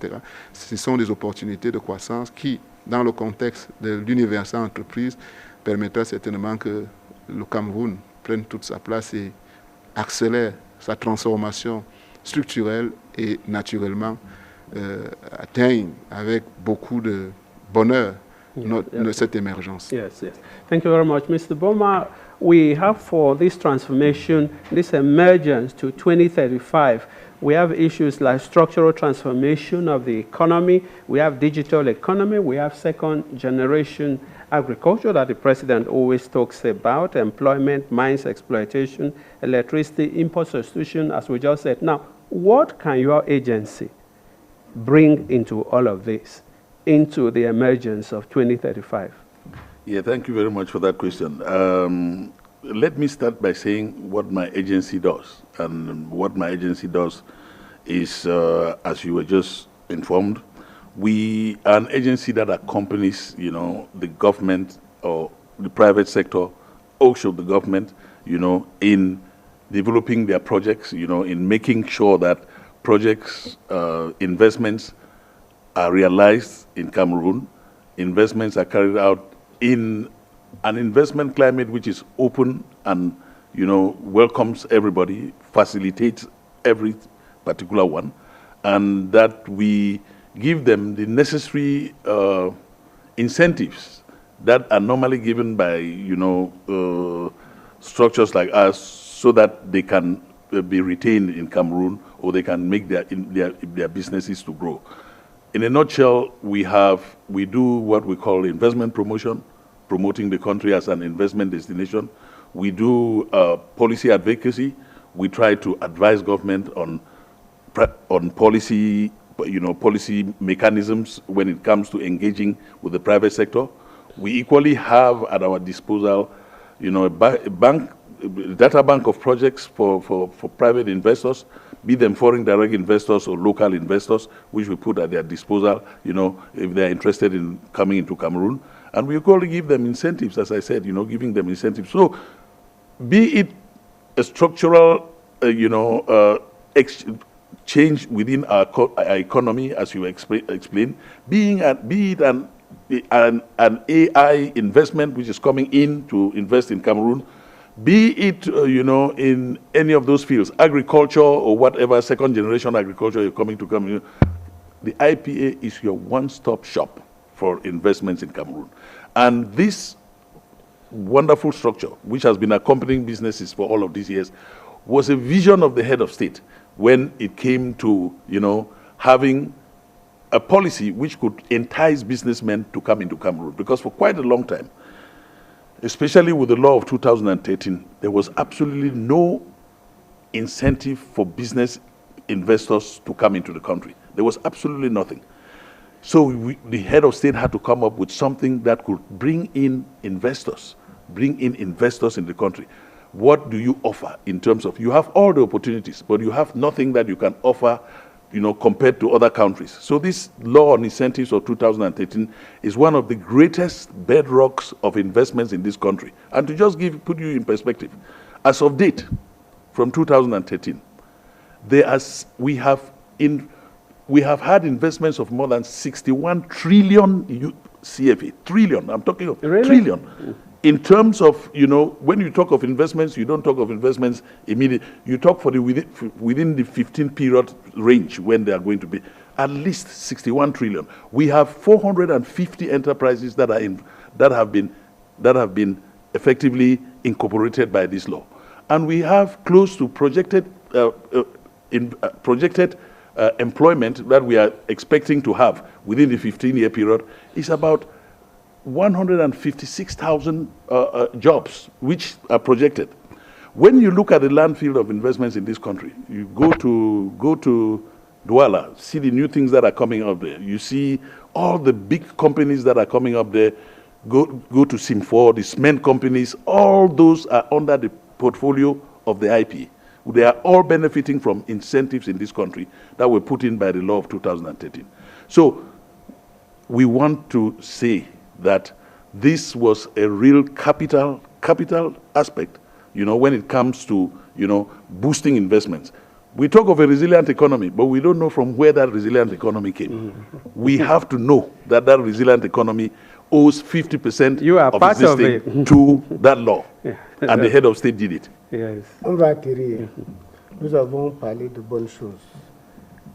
Ce sont des opportunités de croissance qui, dans le contexte de l'universelle entreprise, permettra certainement que le Cameroun prenne toute sa place et accélère sa transformation structurelle et naturellement atteigne avec beaucoup de bonheur cette émergence. Yes, yes. Thank you very much, Mr. Boma. We have for this transformation, this emergence to 2035, we have issues like structural transformation of the economy, we have digital economy, we have second generation agriculture that the president always talks about, employment, mines exploitation, electricity, import substitution, as we just said. Now, what can your agency bring into all of this, into the emergence of 2035? Yeah, thank you very much for that question. Let me start by saying what my agency does. And what my agency does is, as you were just informed, we are an agency that accompanies, the government or the private sector, also the government, in developing their projects, in making sure that projects, investments are realized in Cameroon, investments are carried out in an investment climate which is open and, welcomes everybody, facilitates every particular one, and that we give them the necessary incentives that are normally given by, structures like us, so that they can be retained in Cameroon or they can make their businesses to grow. In a nutshell, we do what we call investment promotion, promoting the country as an investment destination. We do policy advocacy. We try to advise government on policy, policy mechanisms when it comes to engaging with the private sector. We equally have at our disposal, a data bank of projects for private investors, be them foreign direct investors or local investors, which we put at their disposal, if they're interested in coming into Cameroon. And we're going to give them incentives, as I said, giving them incentives. So be it a structural, change within our economy, as you explained, be it an AI investment which is coming in to invest in Cameroon, be it, in any of those fields, agriculture or whatever, second generation agriculture you're coming to Cameroon, the IPA is your one-stop shop for investments in Cameroon. And this wonderful structure, which has been accompanying businesses for all of these years, was a vision of the head of state when it came to, having a policy which could entice businessmen to come into Cameroon. Because for quite a long time, especially with the law of 2013, there was absolutely no incentive for business investors to come into the country. There was absolutely nothing. So the head of state had to come up with something that could bring in investors in the country. What do you offer in terms of, you have all the opportunities, but you have nothing that you can offer, compared to other countries. So this law on incentives of 2013 is one of the greatest bedrocks of investments in this country. And to just put you in perspective, as of date, from 2013, we have had investments of more than 61 trillion CFA. Trillion, I'm talking of trillion. In terms of, when you talk of investments, you don't talk of investments immediately. You talk for within the 15 period range when they are going to be at least 61 trillion. We have 450 enterprises that have been effectively incorporated by this law, and we have close to projected employment that we are expecting to have within the 15-year period is about 156,000 jobs, which are projected. When you look at the landfill of investments in this country, you go to Douala, see the new things that are coming up there. You see all the big companies that are coming up there. Go to Simfor, the cement companies. All those are under the portfolio of the IPA. They are all benefiting from incentives in this country that were put in by the law of 2013. So we want to say that this was a real capital aspect, when it comes to, boosting investments. We talk of a resilient economy, but we don't know from where that resilient economy came. We have to know that resilient economy owes 50% of existing to that law. Yeah. And the head of state did it. Yes. On va atterrir. Nous avons parlé de bonnes choses.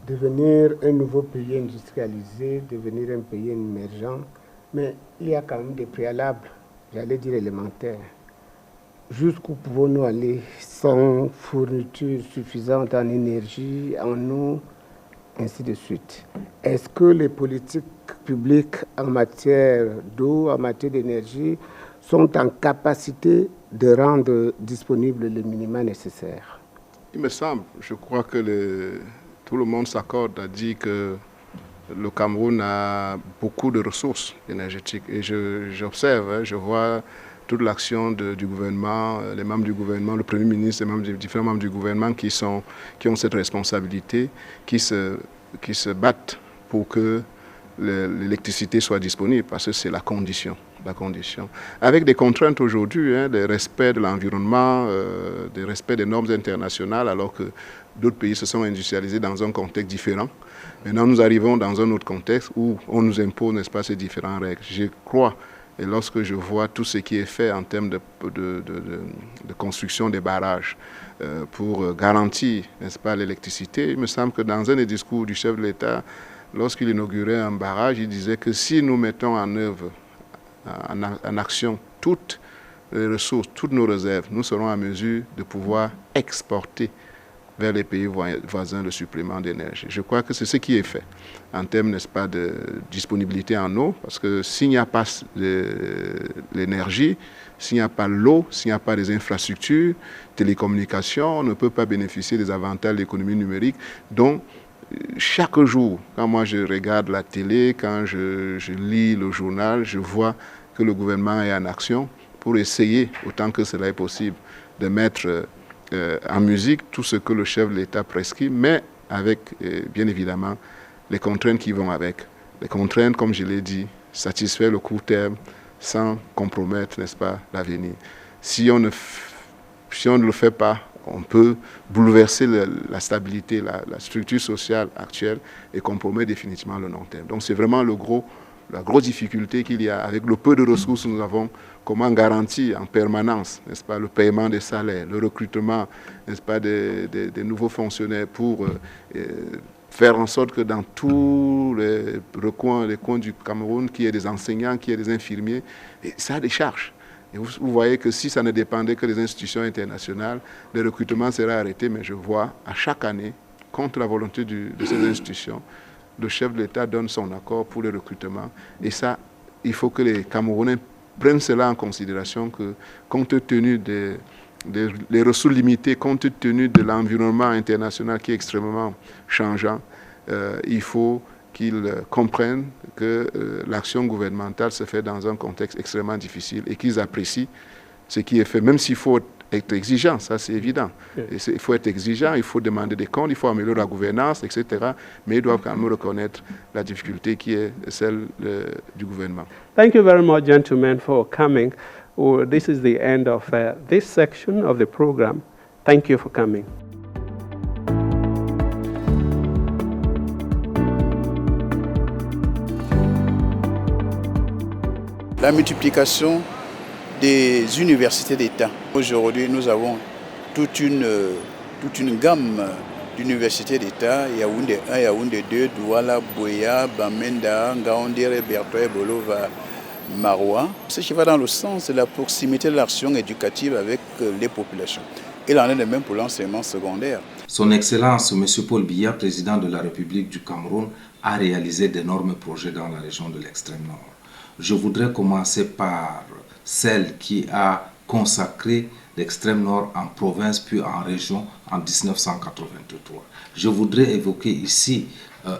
Devenir un nouveau pays industrialisé, devenir un pays émergent, mais il y a quand même des préalables, j'allais dire élémentaires. Jusqu'où pouvons-nous aller sans fourniture suffisante en énergie, en eau, ainsi de suite? Est-ce que les politiques publiques en matière d'eau, en matière d'énergie, sont en capacité de rendre disponible le minimum nécessaire? Il me semble, je crois que tout le monde s'accorde à dire que le Cameroun a beaucoup de ressources énergétiques. Et j'observe, je vois toute l'action du gouvernement, les membres du gouvernement, le Premier ministre, les différents membres du gouvernement qui ont cette responsabilité, qui se battent pour que l'électricité soit disponible, parce que c'est la condition. Avec des contraintes aujourd'hui, des respects de l'environnement, des respects des normes internationales, alors que d'autres pays se sont industrialisés dans un contexte différent. Maintenant, nous arrivons dans un autre contexte où on nous impose, n'est-ce pas, ces différentes règles. Je crois, et lorsque je vois tout ce qui est fait en termes de construction des barrages pour garantir, n'est-ce pas, l'électricité, il me semble que dans un des discours du chef de l'État, lorsqu'il inaugurait un barrage, il disait que si nous mettons en œuvre, en action toutes les ressources, toutes nos réserves, nous serons en mesure de pouvoir exporter vers les pays voisins le supplément d'énergie. Je crois que c'est ce qui est fait en termes, n'est-ce pas, de disponibilité en eau, parce que s'il n'y a pas l'énergie, s'il n'y a pas l'eau, s'il n'y a pas des infrastructures, télécommunications, on ne peut pas bénéficier des avantages de l'économie numérique. Donc, chaque jour, quand moi je regarde la télé, quand je lis le journal, je vois que le gouvernement est en action pour essayer, autant que cela est possible, de mettre en musique tout ce que le chef de l'État prescrit, mais avec, bien évidemment, les contraintes qui vont avec. Les contraintes, comme je l'ai dit, satisfaire le court terme sans compromettre, n'est-ce pas, l'avenir. Si on ne le fait pas, on peut bouleverser la stabilité, la structure sociale actuelle et compromettre définitivement le long terme. Donc c'est vraiment la grosse difficulté qu'il y a avec le peu de ressources que nous avons, comment garantir en permanence, n'est-ce pas, le paiement des salaires, le recrutement, n'est-ce pas, des nouveaux fonctionnaires pour faire en sorte que dans tous les coins du Cameroun, qu'il y ait des enseignants, qu'il y ait des infirmiers, et ça a des charges. Et vous voyez que si ça ne dépendait que des institutions internationales, le recrutement serait arrêté, mais je vois à chaque année, contre la volonté de ces institutions, le chef de l'État donne son accord pour le recrutement. Et ça, il faut que les Camerounais prennent cela en considération, que compte tenu des ressources limitées, compte tenu de l'environnement international qui est extrêmement changeant, il faut qu'ils comprennent que l'action gouvernementale se fait dans un contexte extrêmement difficile et qu'ils apprécient ce qui est fait, même s'il faut être exigeant, ça c'est évident. Il faut être exigeant, il faut demander des comptes, il faut améliorer la gouvernance, etc. Mais ils doivent quand même reconnaître la difficulté qui est celle du gouvernement. Thank you very much, gentlemen, for coming. This is the end of this section of the program. Thank you for coming. La multiplication des universités d'État. Aujourd'hui, nous avons toute une gamme d'universités d'État, Yaoundé 1, Yaoundé 2, Douala, Boya, Bamenda, Ngaoundéré, Bertoye, Bolova, Maroua. Ce qui va dans le sens de la proximité de l'action éducative avec les populations. Il en est de même pour l'enseignement secondaire. Son Excellence, M. Paul Biya, président de la République du Cameroun, a réalisé d'énormes projets dans la région de l'extrême nord. Je voudrais commencer par celle qui a consacré l'extrême nord en province puis en région en 1983. Je voudrais évoquer ici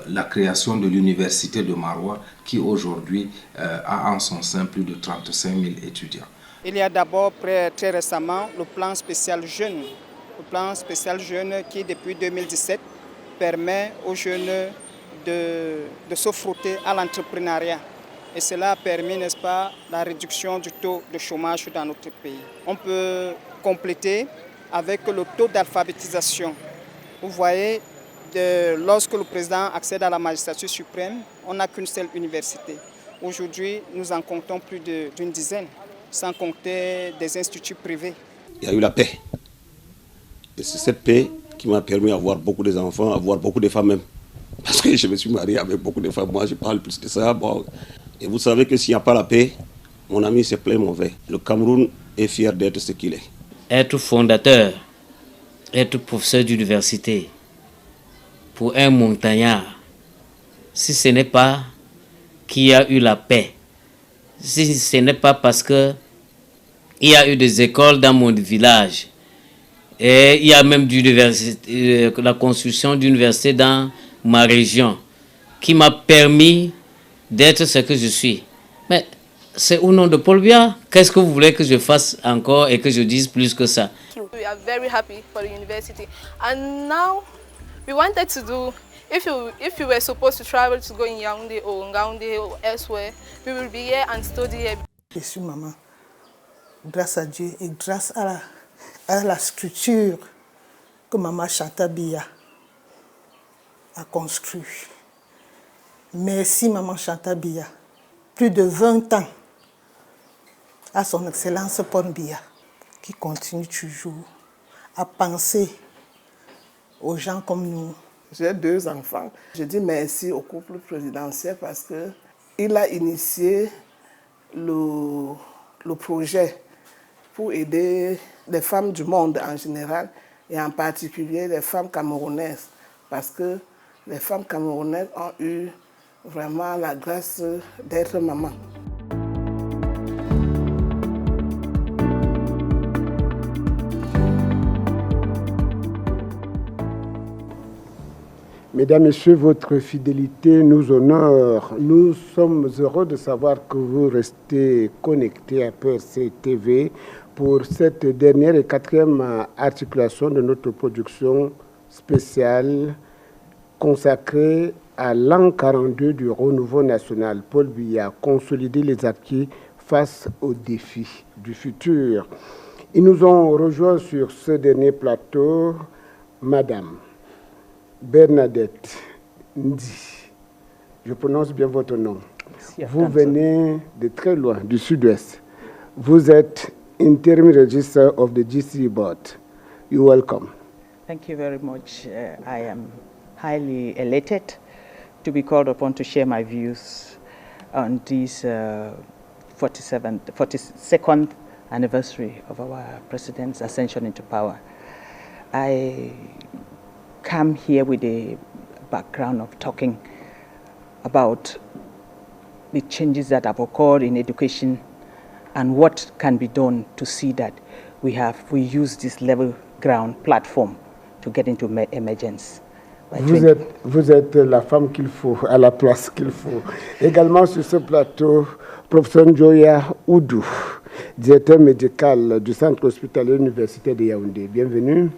la création de l'université de Maroua qui aujourd'hui a en son sein plus de 35 000 étudiants. Il y a d'abord très récemment le plan spécial jeune. Le plan spécial jeune qui depuis 2017 permet aux jeunes de se frotter à l'entrepreneuriat. Et cela a permis, n'est-ce pas, la réduction du taux de chômage dans notre pays. On peut compléter avec le taux d'alphabétisation. Vous voyez, lorsque le président accède à la magistrature suprême, on n'a qu'une seule université. Aujourd'hui, nous en comptons plus d'une dizaine, sans compter des instituts privés. Il y a eu la paix. Et c'est cette paix qui m'a permis d'avoir beaucoup d'enfants, d'avoir beaucoup de femmes même. Parce que je me suis marié avec beaucoup de femmes. Moi, je parle plus de ça. Bon. Et vous savez que s'il n'y a pas la paix, mon ami, c'est plein mauvais. Le Cameroun est fier d'être ce qu'il est. Être fondateur, être professeur d'université, pour un montagnard, si ce n'est pas qu'il y a eu la paix, si ce n'est pas parce qu'il y a eu des écoles dans mon village, et il y a même la construction d'universités dans ma région, qui m'a permis d'être ce que je suis. Mais c'est au nom de Paul Biya. Qu'est-ce que vous voulez que je fasse encore et que je dise plus que ça? We are very happy for the university. And now we wanted to do, if you were supposed to travel to go in Yaoundé or Ngaoundé or elsewhere, we will be here and study here. Je suis maman, grâce à Dieu et grâce à la structure que Maman Chantal Biya a construite. Merci Maman Chantal Biya. Plus de 20 ans à son Excellence Paul Biya, qui continue toujours à penser aux gens comme nous. J'ai 2 enfants. Je dis merci au couple présidentiel parce qu'il a initié le projet pour aider les femmes du monde en général et en particulier les femmes camerounaises parce que les femmes camerounaises ont eu vraiment la grâce d'être maman. Mesdames, Messieurs, votre fidélité nous honore. Nous sommes heureux de savoir que vous restez connectés à PRC TV pour cette dernière et quatrième articulation de notre production spéciale consacrée à l'an 42 du renouveau national. Paul Biya, consolider les acquis face aux défis du futur. Ils nous ont rejoints sur ce dernier plateau, Madame Bernadette Ndi. Je prononce bien votre nom. Vous venez de très loin, du sud-ouest. Vous êtes Interim Register of the GC Board. You're welcome. Thank you very much. I am highly elated to be called upon to share my views on this 42nd anniversary of our President's ascension into power. I come here with a background of talking about the changes that have occurred in education and what can be done to see that we use this level ground platform to get into emergence. Vous êtes la femme qu'il faut, à la place qu'il faut. Également sur ce plateau, professeur Njoya Oudou, directeur médical du Centre hospitalier universitaire de Yaoundé. Bienvenue.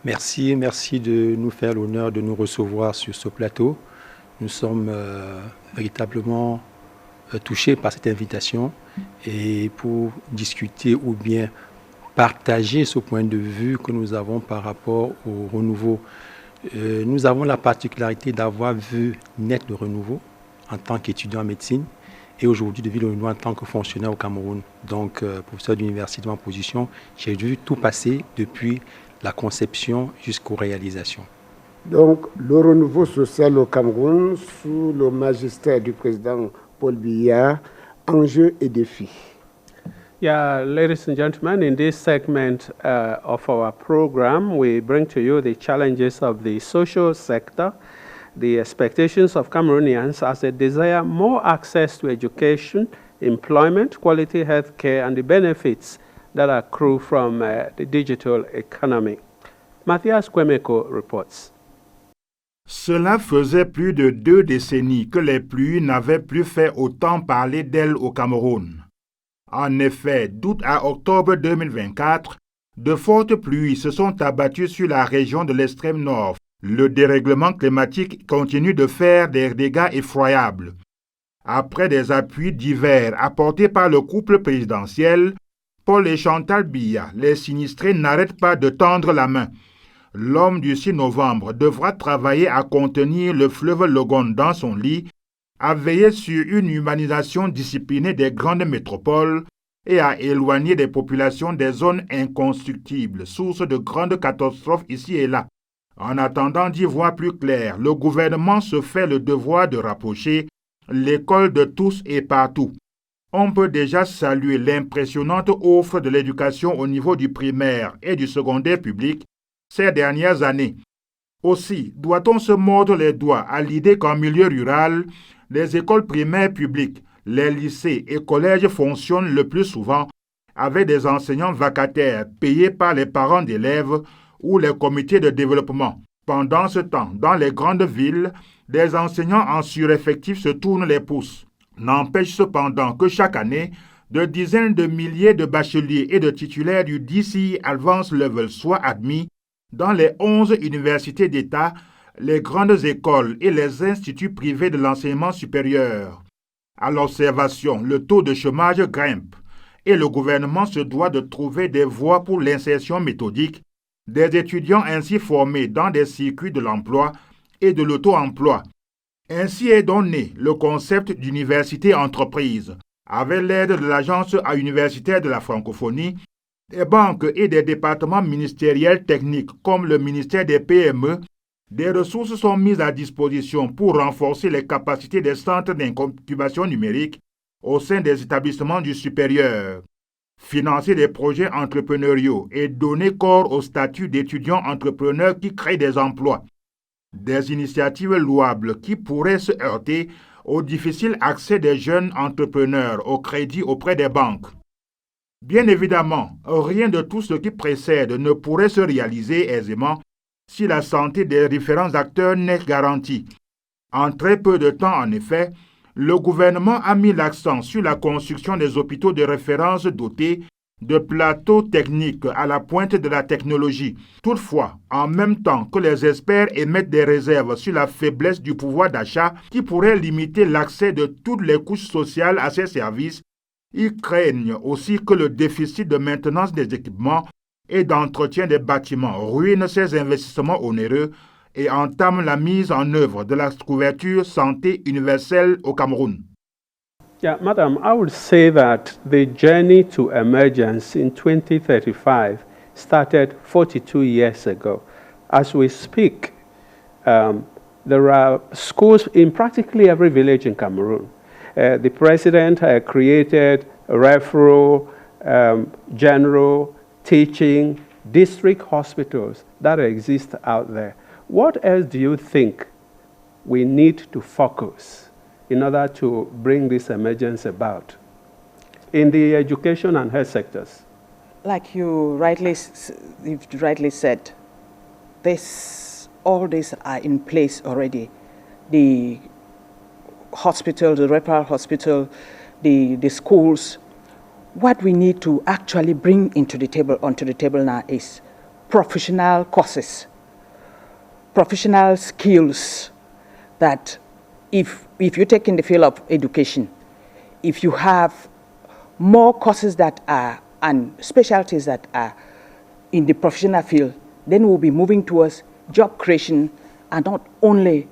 Merci de nous faire l'honneur de nous recevoir sur ce plateau. Nous sommes véritablement touchés par cette invitation et pour discuter ou bien partager ce point de vue que nous avons par rapport au renouveau. Nous avons la particularité d'avoir vu naître le renouveau en tant qu'étudiant en médecine et aujourd'hui de vivre le renouveau en tant que fonctionnaire au Cameroun. Donc, professeur d'université en position, j'ai vu tout passer depuis la conception jusqu'aux réalisations. Donc, le renouveau social au Cameroun sous le magistère du président Paul Biya, enjeux et défis. Yeah, ladies and gentlemen, in this segment of our program, we bring to you the challenges of the social sector, the expectations of Cameroonians as they desire more access to education, employment, quality health care, and the benefits that accrue from the digital economy. Mathias Kwemeko reports. Cela faisait plus de 2 décennies que les pluies n'avaient plus fait autant parler d'elles au Cameroun. En effet, d'août à octobre 2024, de fortes pluies se sont abattues sur la région de l'extrême nord. Le dérèglement climatique continue de faire des dégâts effroyables. Après des appuis divers apportés par le couple présidentiel, Paul et Chantal Biya, les sinistrés n'arrêtent pas de tendre la main. L'homme du 6 novembre devra travailler à contenir le fleuve Logon dans son lit, à veiller sur une humanisation disciplinée des grandes métropoles et à éloigner des populations des zones inconstructibles, source de grandes catastrophes ici et là. En attendant d'y voir plus clair, le gouvernement se fait le devoir de rapprocher l'école de tous et partout. On peut déjà saluer l'impressionnante offre de l'éducation au niveau du primaire et du secondaire public ces dernières années. Aussi, doit-on se mordre les doigts à l'idée qu'en milieu rural, les écoles primaires publiques, les lycées et collèges fonctionnent le plus souvent avec des enseignants vacataires payés par les parents d'élèves ou les comités de développement. Pendant ce temps, dans les grandes villes, des enseignants en sureffectif se tournent les pouces. N'empêche cependant que chaque année, de dizaines de milliers de bacheliers et de titulaires du DCE Advanced Level soient admis dans les 11 universités d'État, les grandes écoles et les instituts privés de l'enseignement supérieur. À l'observation, le taux de chômage grimpe et le gouvernement se doit de trouver des voies pour l'insertion méthodique des étudiants ainsi formés dans des circuits de l'emploi et de l'auto-emploi. Ainsi est donc né le concept d'université-entreprise, avec l'aide de l'Agence universitaire de la francophonie, des banques et des départements ministériels techniques comme le ministère des PME. Des ressources sont mises à disposition pour renforcer les capacités des centres d'incubation numérique au sein des établissements du supérieur, financer des projets entrepreneuriaux et donner corps au statut d'étudiants entrepreneurs qui créent des emplois. Des initiatives louables qui pourraient se heurter au difficile accès des jeunes entrepreneurs au crédit auprès des banques. Bien évidemment, rien de tout ce qui précède ne pourrait se réaliser aisément si la santé des différents acteurs n'est garantie. En très peu de temps, en effet, le gouvernement a mis l'accent sur la construction des hôpitaux de référence dotés de plateaux techniques à la pointe de la technologie. Toutefois, en même temps que les experts émettent des réserves sur la faiblesse du pouvoir d'achat qui pourrait limiter l'accès de toutes les couches sociales à ces services, ils craignent aussi que le déficit de maintenance des équipements et d'entretien des bâtiments ruine ces investissements onéreux et entame la mise en œuvre de la couverture santé universelle au Cameroun. Yeah, Madam, I would say that the journey to emergence in 2035 started 42 years ago. As we speak, there are schools in practically every village in Cameroon. The president created a referral, general, teaching, district hospitals that exist out there. What else do you think we need to focus in order to bring this emergence about in the education and health sectors? Like you've rightly said, all these are in place already. The hospital, the referral hospital, the schools. What we need to actually bring onto the table now is professional courses, professional skills that if you take in the field of education, if you have more courses that are and specialties that are in the professional field, then we'll be moving towards job creation and not only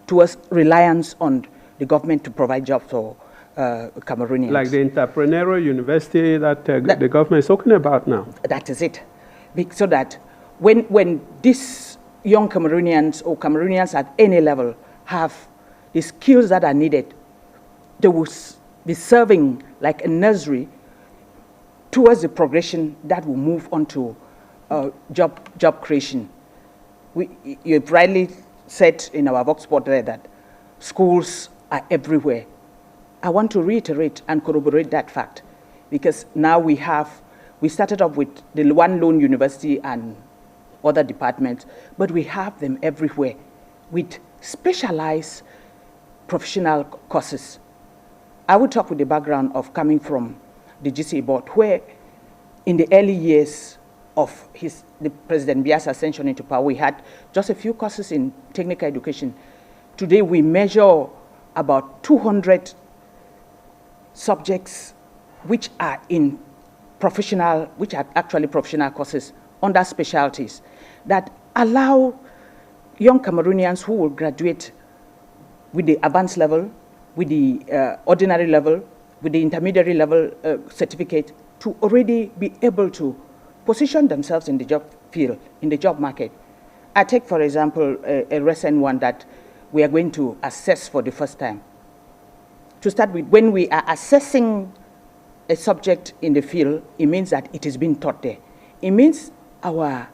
towards reliance on the government to provide jobs for Cameroonians. Like the entrepreneurial university that the government is talking about now. That is it. So that when these young Cameroonians or Cameroonians at any level have the skills that are needed, they will be serving like a nursery towards the progression that will move on to job creation. You rightly said in our Vox Pop there that schools are everywhere. I want to reiterate and corroborate that fact because now we started off with the one lone university and other departments, but we have them everywhere with specialized professional courses. I would talk with the background of coming from the GCE board, where in the early years of the President Biya's ascension into power, we had just a few courses in technical education. Today we measure about 200 subjects which are actually professional courses under specialties that allow young Cameroonians who will graduate with the advanced level, with the ordinary level, with the intermediary level certificate to already be able to position themselves in the job field, in the job market. I take, for example, a recent one that we are going to assess for the first time. To start with, when we are assessing a subject in the field, it means that it is being taught there. It means our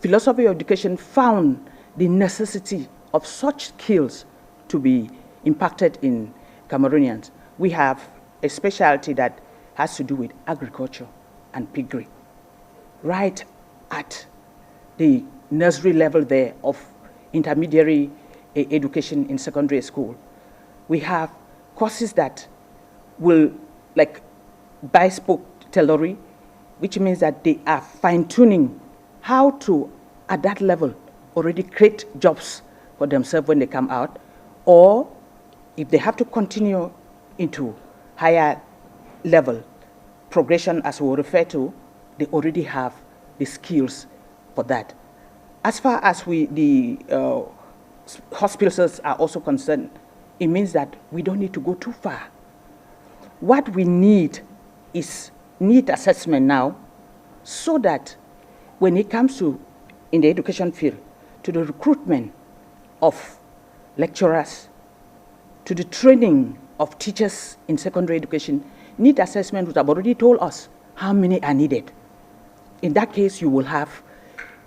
philosophy of education found the necessity of such skills to be impacted in Cameroonians. We have a specialty that has to do with agriculture and piggery. Right at the nursery level there of intermediary education in secondary school, we have courses that will, like bespoke tailoring, which means that they are fine-tuning how to, at that level, already create jobs for themselves when they come out, or if they have to continue into higher level progression, as we refer to, they already have the skills for that. As far as the hospitals are also concerned, it means that we don't need to go too far. What we need is need assessment now, so that when it comes to, in the education field, to the recruitment of lecturers, to the training of teachers in secondary education, need assessment would have already told us how many are needed. In that case, you will have,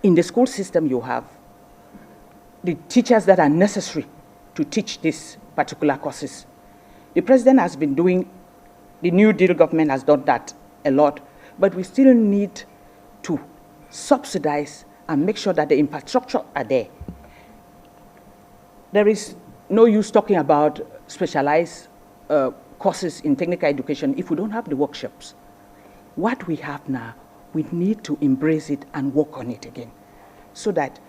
in the school system, you have the teachers that are necessary to teach these particular courses. The president has been doing, the New Deal government has done that a lot, but we still need to subsidize and make sure that the infrastructure are there. There is no use talking about specialized courses in technical education if we don't have the workshops. what we have now, we need to embrace it and work on it again. So that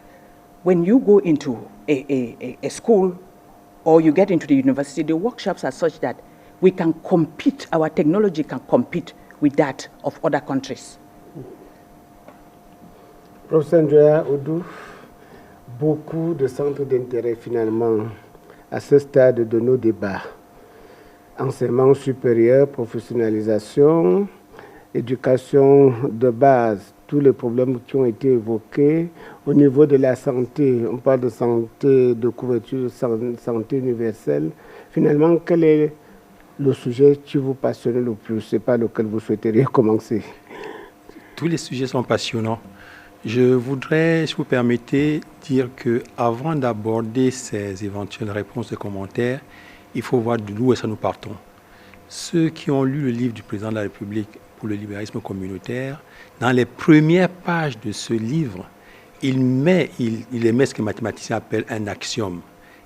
when you go into a school or you get into the university, the workshops are such that we can compete, our technology can compete with that of other countries. Professeur Andrea Odou, beaucoup de centres d'intérêt finalement à ce stade de nos débats. Enseignement supérieur, professionnalisation, éducation de base, tous les problèmes qui ont été évoqués. Au niveau de la santé, on parle de santé, de couverture, santé universelle. Finalement, quel est le sujet qui vous passionne le plus et par lequel vous souhaiteriez commencer? Tous les sujets sont passionnants. Je voudrais, si vous permettez, dire qu'avant d'aborder ces éventuelles réponses et commentaires, il faut voir d'où est-ce que nous partons. Ceux qui ont lu le livre du président de la République pour le libéralisme communautaire, dans les premières pages de ce livre, il émet ce que les mathématiciens appellent un axiome.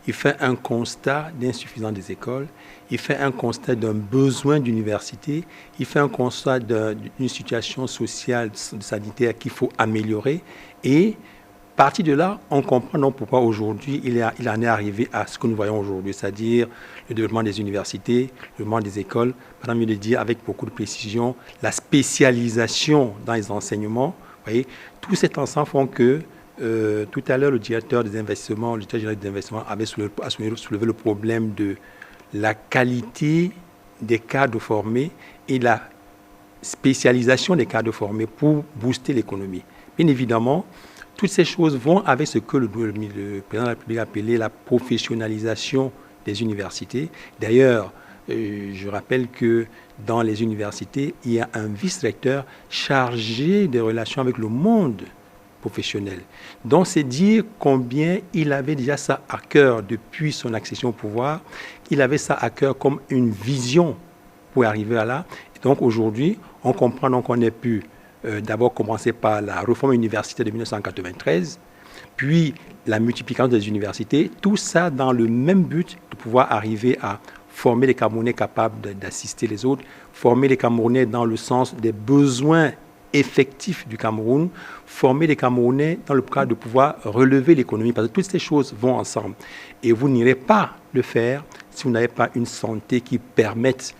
Il fait un constat d'insuffisance des écoles, il fait un constat d'un besoin d'université, il fait un constat d'une situation sociale, sanitaire qu'il faut améliorer. Et à partir de là, on comprend donc pourquoi aujourd'hui il en est arrivé à ce que nous voyons aujourd'hui, c'est-à-dire le développement des universités, le développement des écoles, par mieux de dire avec beaucoup de précision, la spécialisation dans les enseignements. Vous voyez, tout cet ensemble font que tout à l'heure, le directeur des investissements, le directeur général des investissements avait soulevé le problème de la qualité des cadres formés et la spécialisation des cadres formés pour booster l'économie. Bien évidemment, toutes ces choses vont avec ce que le président de la République a appelé la professionnalisation des universités. D'ailleurs, je rappelle que dans les universités, il y a un vice-recteur chargé des relations avec le monde professionnel. Donc, c'est dire combien il avait déjà ça à cœur depuis son accession au pouvoir. Il avait ça à cœur comme une vision pour arriver à là. Et donc, aujourd'hui, on comprend donc qu'on ait pu d'abord commencer par la réforme universitaire de 1993, puis la multiplication des universités, tout ça dans le même but de pouvoir arriver à former les Camerounais capables d'assister les autres, former les Camerounais dans le sens des besoins effectif du Cameroun, former les Camerounais dans le cadre de pouvoir relever l'économie, parce que toutes ces choses vont ensemble. Et vous n'irez pas le faire si vous n'avez pas une santé qui permette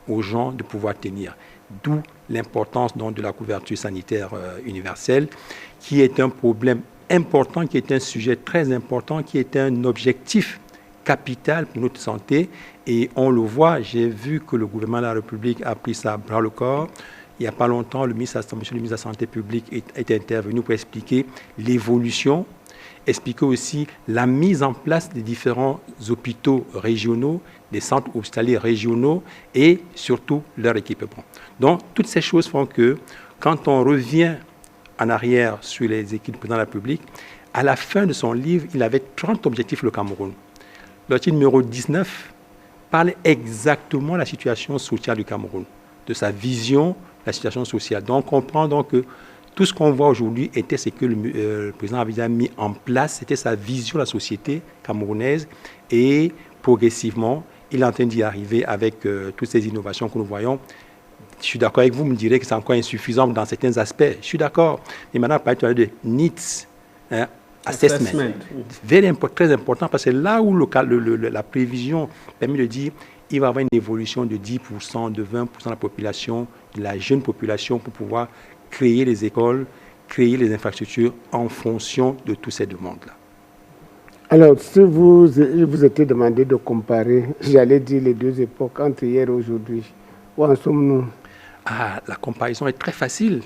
aux gens de pouvoir tenir. D'où l'importance donc de la couverture sanitaire universelle, qui est un problème important, qui est un sujet très important, qui est un objectif capital pour notre santé. Et on le voit, j'ai vu que le gouvernement de la République a pris ça à bras le corps. Il n'y a pas longtemps, monsieur le ministre de la Santé publique est intervenu pour expliquer l'évolution, expliquer aussi la mise en place des différents hôpitaux régionaux, des centres hospitaliers régionaux et surtout leur équipement. Donc, toutes ces choses font que quand on revient en arrière sur les équipes du président de la République, à la fin de son livre, il avait 30 objectifs le Cameroun. L'article numéro 19 parle exactement de la situation sociale du Cameroun, de sa vision, la situation sociale. Donc, on comprend donc que tout ce qu'on voit aujourd'hui était ce que le président avait déjà mis en place, c'était sa vision de la société camerounaise et progressivement, il est en train d'y arriver avec toutes ces innovations que nous voyons. Je suis d'accord avec vous, vous me direz que c'est encore insuffisant dans certains aspects. Je suis d'accord. Mais maintenant, on parle de needs assessment. Très important parce que là où la prévision permet de dire il va y avoir une évolution de 10%, de 20% de la population, de la jeune population pour pouvoir créer les écoles, créer les infrastructures en fonction de toutes ces demandes-là. Alors, si vous étiez demandé de comparer, j'allais dire les deux époques, entre hier et aujourd'hui, où en sommes-nous? La comparaison est très facile.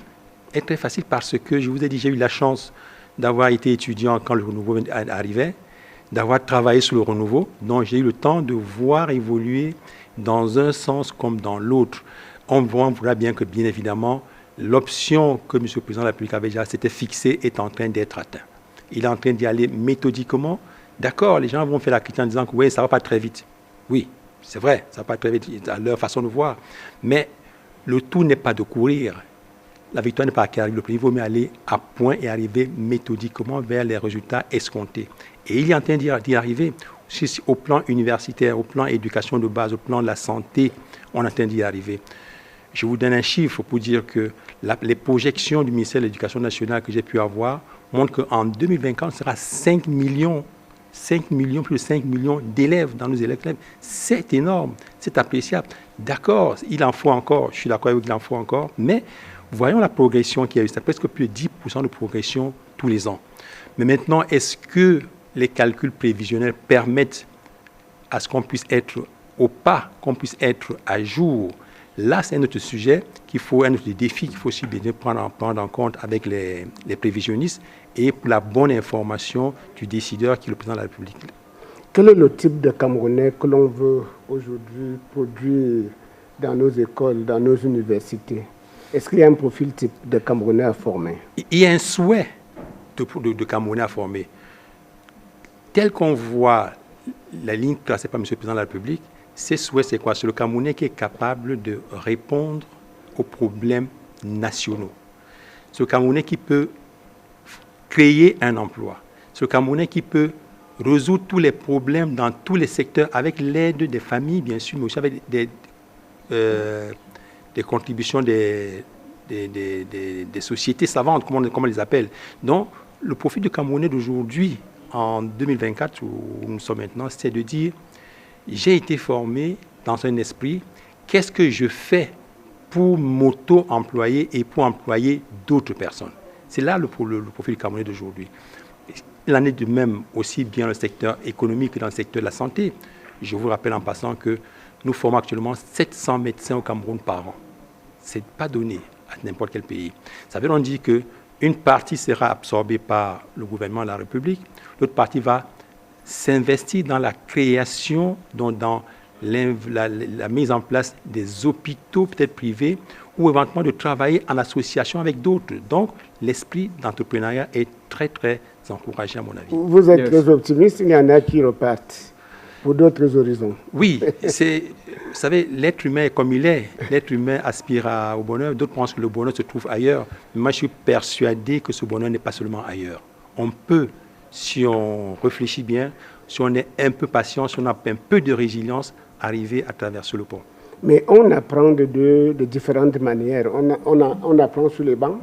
Elle est très facile parce que, je vous ai dit, j'ai eu la chance d'avoir été étudiant quand le renouveau arrivait, d'avoir travaillé sur le renouveau. Donc, j'ai eu le temps de voir évoluer dans un sens comme dans l'autre. On voit bien que, bien évidemment, l'option que M. le Président de la République avait déjà s'était fixée est en train d'être atteinte. Il est en train d'y aller méthodiquement. D'accord, les gens vont faire la critique en disant que oui, ça ne va pas très vite. Oui, c'est vrai, ça ne va pas très vite à leur façon de voir. Mais le tout n'est pas de courir. La victoire n'est pas à qui arrive le premier. Il vaut mieux aller à point et arriver méthodiquement vers les résultats escomptés. Et il est en train d'y arriver. Au plan universitaire, au plan éducation de base, au plan de la santé, on est en train d'y arriver. Je vous donne un chiffre pour dire que les projections du ministère de l'Éducation nationale que j'ai pu avoir montrent qu'en 2024, ce sera 5 millions, plus de 5 millions d'élèves dans nos élèves. C'est énorme, c'est appréciable. D'accord, il en faut encore, je suis d'accord avec il en faut encore, mais voyons la progression qu'il y a eu. C'est presque plus de 10% de progression tous les ans. Mais maintenant, est-ce que les calculs prévisionnels permettent à ce qu'on puisse être au pas, qu'on puisse être à jour? Là, c'est un autre sujet un autre défi qu'il faut aussi bien prendre en compte avec les prévisionnistes et pour la bonne information du décideur qui est le président de la République. Quel est le type de Camerounais que l'on veut aujourd'hui produire dans nos écoles, dans nos universités? Est-ce qu'il y a un profil type de Camerounais à former? Il y a un souhait de Camerounais à former. Tel qu'on voit la ligne tracée par M. le Président de la République, ses souhaits, c'est quoi? C'est le Camerounais qui est capable de répondre aux problèmes nationaux. C'est le Camerounais qui peut créer un emploi. C'est le Camerounais qui peut résoudre tous les problèmes dans tous les secteurs avec l'aide des familles, bien sûr, mais aussi avec des contributions des sociétés savantes, comme on les appelle. Donc, le profil du Camerounais d'aujourd'hui, en 2024, où nous sommes maintenant, c'est de dire, j'ai été formé dans un esprit, qu'est-ce que je fais pour m'auto-employer et pour employer d'autres personnes? C'est là le profil du Camerounais d'aujourd'hui. Il en est de même aussi bien dans le secteur économique que dans le secteur de la santé. Je vous rappelle en passant que nous formons actuellement 700 médecins au Cameroun par an. Ce n'est pas donné à n'importe quel pays. Ça veut donc dire qu'une partie sera absorbée par le gouvernement de la République, l'autre partie va s'investir dans la création, dans la mise en place des hôpitaux peut-être privés ou éventuellement de travailler en association avec d'autres. Donc, l'esprit d'entrepreneuriat est très, très encouragé à mon avis. Vous êtes très optimiste, il y en a qui repartent pour d'autres horizons. Oui, vous savez, l'être humain est comme il est. L'être humain aspire au bonheur. D'autres pensent que le bonheur se trouve ailleurs. Mais moi, je suis persuadé que ce bonheur n'est pas seulement ailleurs. On peut, si on réfléchit bien, si on est un peu patient, si on a un peu de résilience, arriver à traverser le pont. Mais on apprend de différentes manières. On apprend sur les bancs,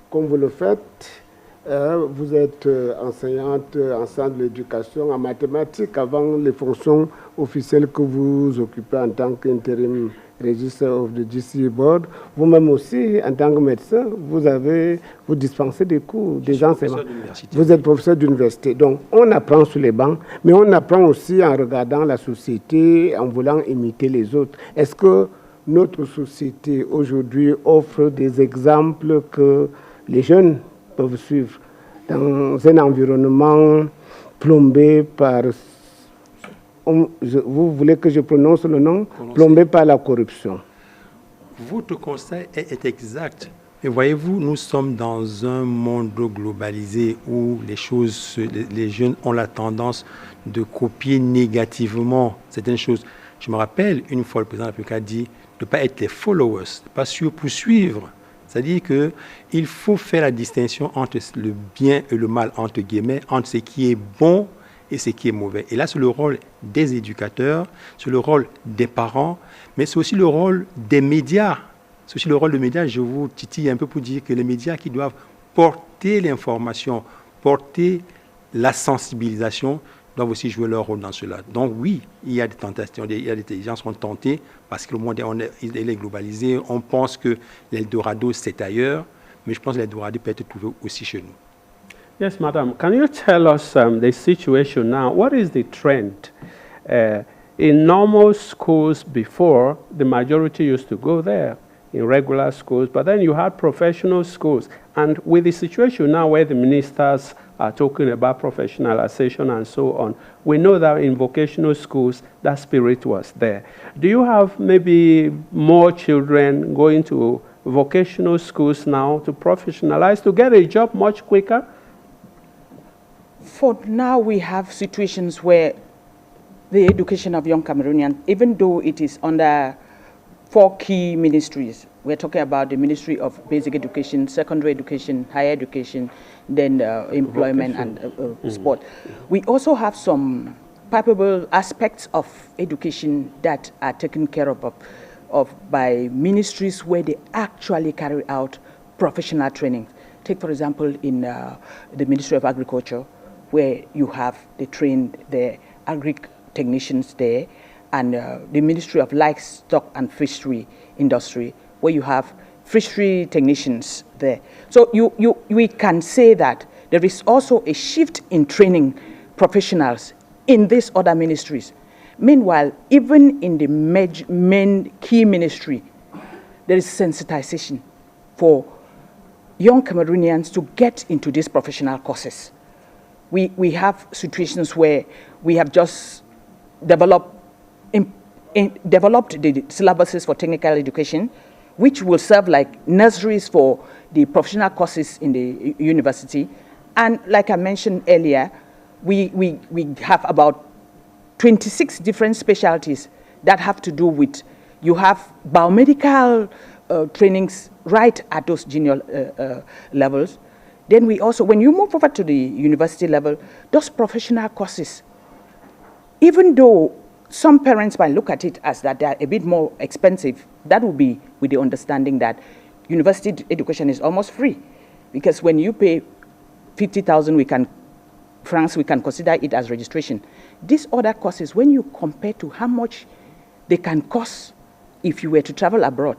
comme vous le faites. Vous êtes enseignante en centre de l'éducation, en mathématiques, avant les fonctions officielles que vous occupez en tant qu'intérim Register of the GC Board. Vous-même aussi, en tant que médecin, vous dispensez des cours, des enseignements. Vous êtes professeur d'université. Donc, on apprend sur les bancs, mais on apprend aussi en regardant la société, en voulant imiter les autres. Est-ce que notre société aujourd'hui offre des exemples que les jeunes peuvent suivre dans un environnement plombé par... Vous voulez que je prononce le nom? Plombé par la corruption. Votre conseil est exact. Et voyez-vous, nous sommes dans un monde globalisé où les jeunes ont la tendance de copier négativement certaines choses. Je me rappelle, une fois, le président de la République a dit de ne pas être les followers, de ne pas poursuivre. C'est-à-dire qu'il faut faire la distinction entre le bien et le mal, entre guillemets, entre ce qui est bon et ce qui est mauvais. Et là, c'est le rôle des éducateurs, c'est le rôle des parents, mais c'est aussi le rôle des médias. C'est aussi le rôle des médias, je vous titille un peu pour dire que les médias qui doivent porter l'information, porter la sensibilisation, doivent aussi jouer leur rôle dans cela. Donc oui, il y a des tentations, des gens sont tentés parce que le monde est globalisé. On pense que l'Eldorado, c'est ailleurs, mais je pense que l'Eldorado peut être trouvé aussi chez nous. Yes, madam. Can you tell us the situation now? What is the trend? In normal schools before, the majority used to go there in regular schools, but then you had professional schools. And with the situation now where the ministers are talking about professionalization and so on, we know that in vocational schools, that spirit was there. Do you have maybe more children going to vocational schools now to professionalize, to get a job much quicker? For now, we have situations where the education of young Cameroonians, even though it is under 4 key ministries, we're talking about the Ministry of Basic Education, Secondary Education, Higher Education, then Employment and Sport. We also have some palpable aspects of education that are taken care of by ministries where they actually carry out professional training. Take, for example, in the Ministry of Agriculture, where you have they train the agri-technicians there, and the Ministry of Livestock and Fishery Industry, where you have fishery technicians there. So we can say that there is also a shift in training professionals in these other ministries. Meanwhile, even in the main key ministry, there is sensitization for young Cameroonians to get into these professional courses. We have situations where we have just developed the syllabuses for technical education, which will serve like nurseries for the professional courses in the university. And like I mentioned earlier, we have about 26 different specialties that have to do with, you have biomedical trainings right at those junior levels. Then we also, when you move over to the university level, those professional courses, even though some parents might look at it as that they are a bit more expensive, that will be with the understanding that university education is almost free. Because when you pay 50,000 francs, we can consider it as registration. These other courses, when you compare to how much they can cost if you were to travel abroad,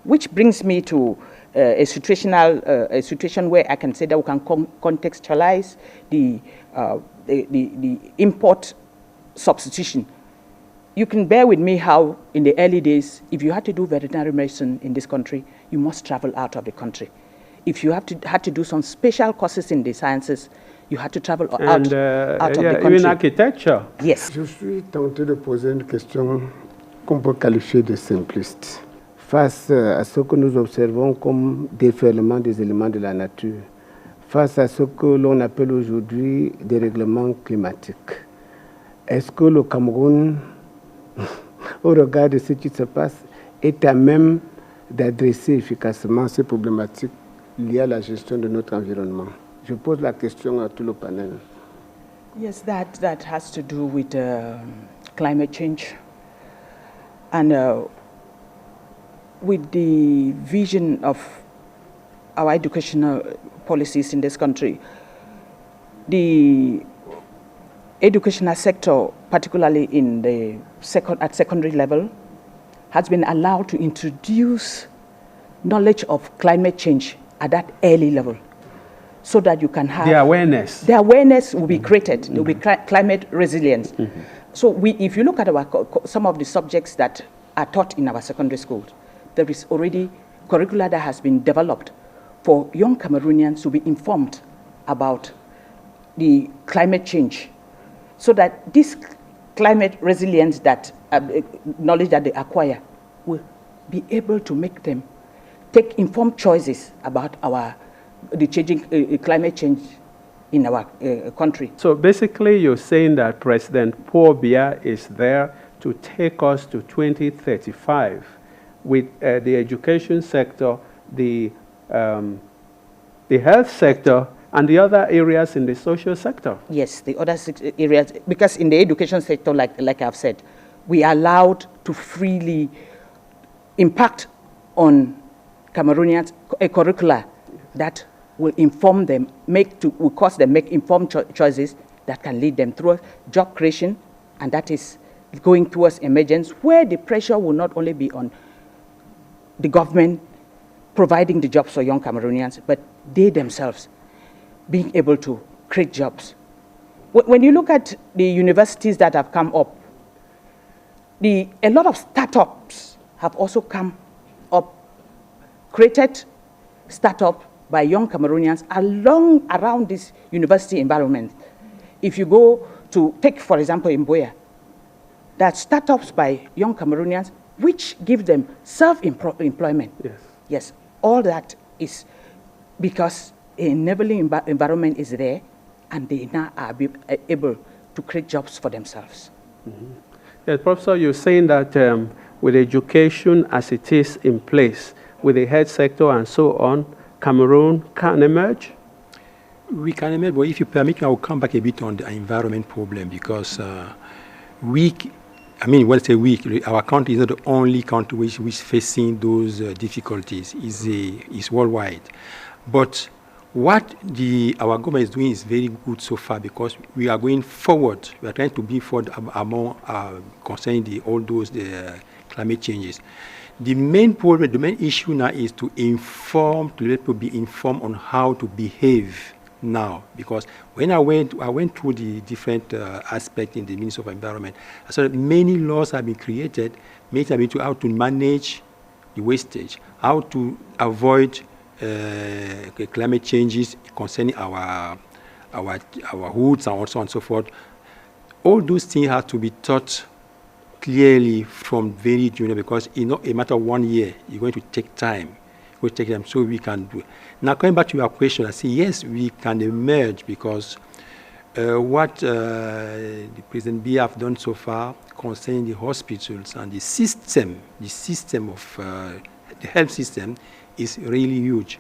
which brings me to a situation where I can say that we can contextualize the import substitution. You can bear with me how in the early days, if you had to do veterinary medicine in this country, you must travel out of the country. If you had to do some special courses in the sciences, you had to travel out of the country. Even architecture. Yes. Je suis tenté de poser une question qu'on peut qualifier de simpliste. Face à ce que nous observons comme déferlement des éléments de la nature, face à ce que l'on appelle aujourd'hui des règlements climatiques, est-ce que le Cameroun, au regard de ce qui se passe, est à même d'adresser efficacement ces problématiques liées à la gestion de notre environnement? Je pose la question à tout le panel. Yes, that has to do with climate change. And with the vision of our educational policies in this country, the educational sector, particularly in the at secondary level, has been allowed to introduce knowledge of climate change at that early level, so that you can have the awareness. The awareness will be created. There will be climate resilience. So if you look at some of the subjects that are taught in our secondary schools, there is already curricula that has been developed for young Cameroonians to be informed about the climate change, so that this climate resilience, that knowledge that they acquire, will be able to make them take informed choices about the changing climate change in our country. So basically you're saying that President Paul Biya is there to take us to 2035 with the education sector, the health sector, and the other areas in the social sector. Yes, the other areas, because in the education sector, like I've said, we are allowed to freely impact on Cameroonians a curricula that will inform them, will cause them make informed choices that can lead them through job creation, and that is going towards emergence, where the pressure will not only be on the government providing the jobs for young Cameroonians, but they themselves being able to create jobs. When you look at the universities that have come up, a lot of startups have also come up, created startup by young Cameroonians around this university environment. If you go to, take for example in Buea, there are startups by young Cameroonians which give them self-employment. Yes. Yes, all that is because a enabling environment is there, and they now are able to create jobs for themselves. Mm-hmm. Yes, Professor, you're saying that with education as it is in place, with the health sector and so on, Cameroon can emerge? We can emerge, but if you permit me, I will come back a bit on the environment problem, because I mean, when I say we, our country is not the only country which is facing those difficulties. It's worldwide. But what our government is doing is very good so far because we are going forward. We are trying to be forward among concerning all those climate changes. The main problem, the main issue now is to let people be informed on how to behave now. Because when I went through the different aspects in the Ministry of Environment, I saw that many laws have been created, to how to manage the wastage, how to avoid climate changes concerning our hoods and so on and so forth. All those things have to be taught clearly from very junior because in a matter of 1 year, you're going to take time. So we can do it. Now, coming back to your question, I say yes, we can emerge because what the President Biya have done so far concerning the hospitals and the system of the health system is really huge.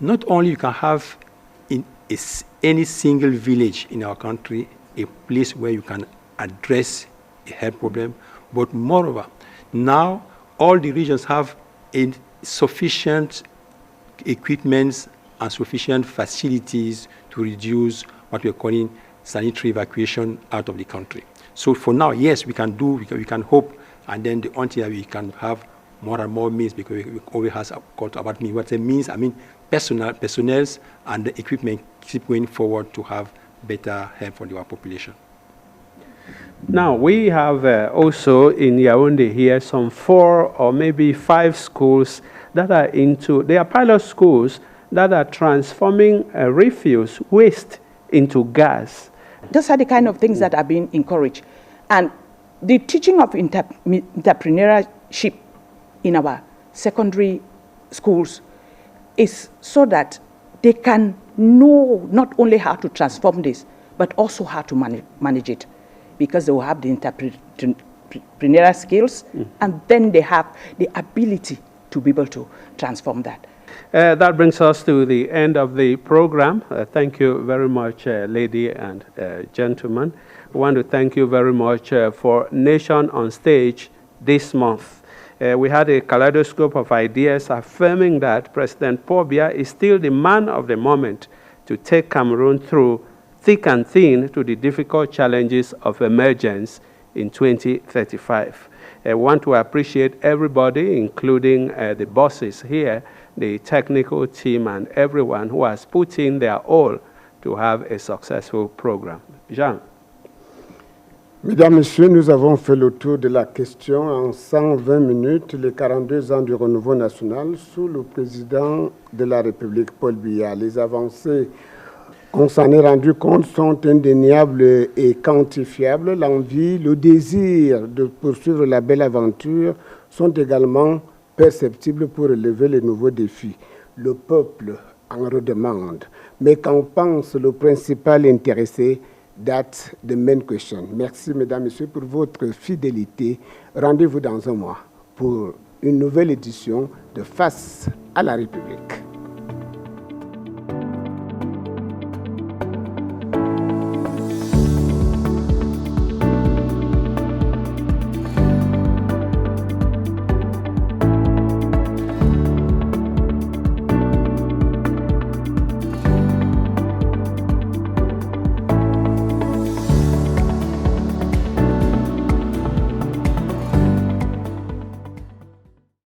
Not only you can have in any single village in our country a place where you can address a health problem, but moreover, now all the regions have sufficient equipment and sufficient facilities to reduce what we're calling sanitary evacuation out of the country. So for now, yes, we can hope, and then until we can have more and more means, because we always have got about me. What it means, I mean, personnel and the equipment keep going forward to have better help for our population. Now, we have also in Yaoundé here some 4 or maybe 5 schools that are they are pilot schools that are transforming refuse waste into gas. Those are the kind of things that are being encouraged. And the teaching of entrepreneurship in our secondary schools is so that they can know not only how to transform this, but also how to manage it, because they will have the entrepreneurial skills, and then they have the ability to be able to transform that. That brings us to the end of the program. Thank you very much, lady and gentlemen. I want to thank you very much for Nation on Stage this month. We had a kaleidoscope of ideas affirming that President Paul Biya is still the man of the moment to take Cameroon through thick and thin to the difficult challenges of emergence in 2035. I want to appreciate everybody, including the bosses here, the technical team, and everyone who has put in their all to have a successful program. Jean. Mesdames, Messieurs, nous avons fait le tour de la question en 120 minutes, les 42 ans du renouveau national sous le président de la République, Paul Biya. Les avancées, on s'en est rendu compte, sont indéniables et quantifiables. L'envie, le désir de poursuivre la belle aventure sont également perceptibles pour relever les nouveaux défis. Le peuple en redemande. Mais qu'en pense le principal intéressé? That's the main question. Merci, mesdames, messieurs, pour votre fidélité. Rendez-vous dans un mois pour une nouvelle édition de Face à la République.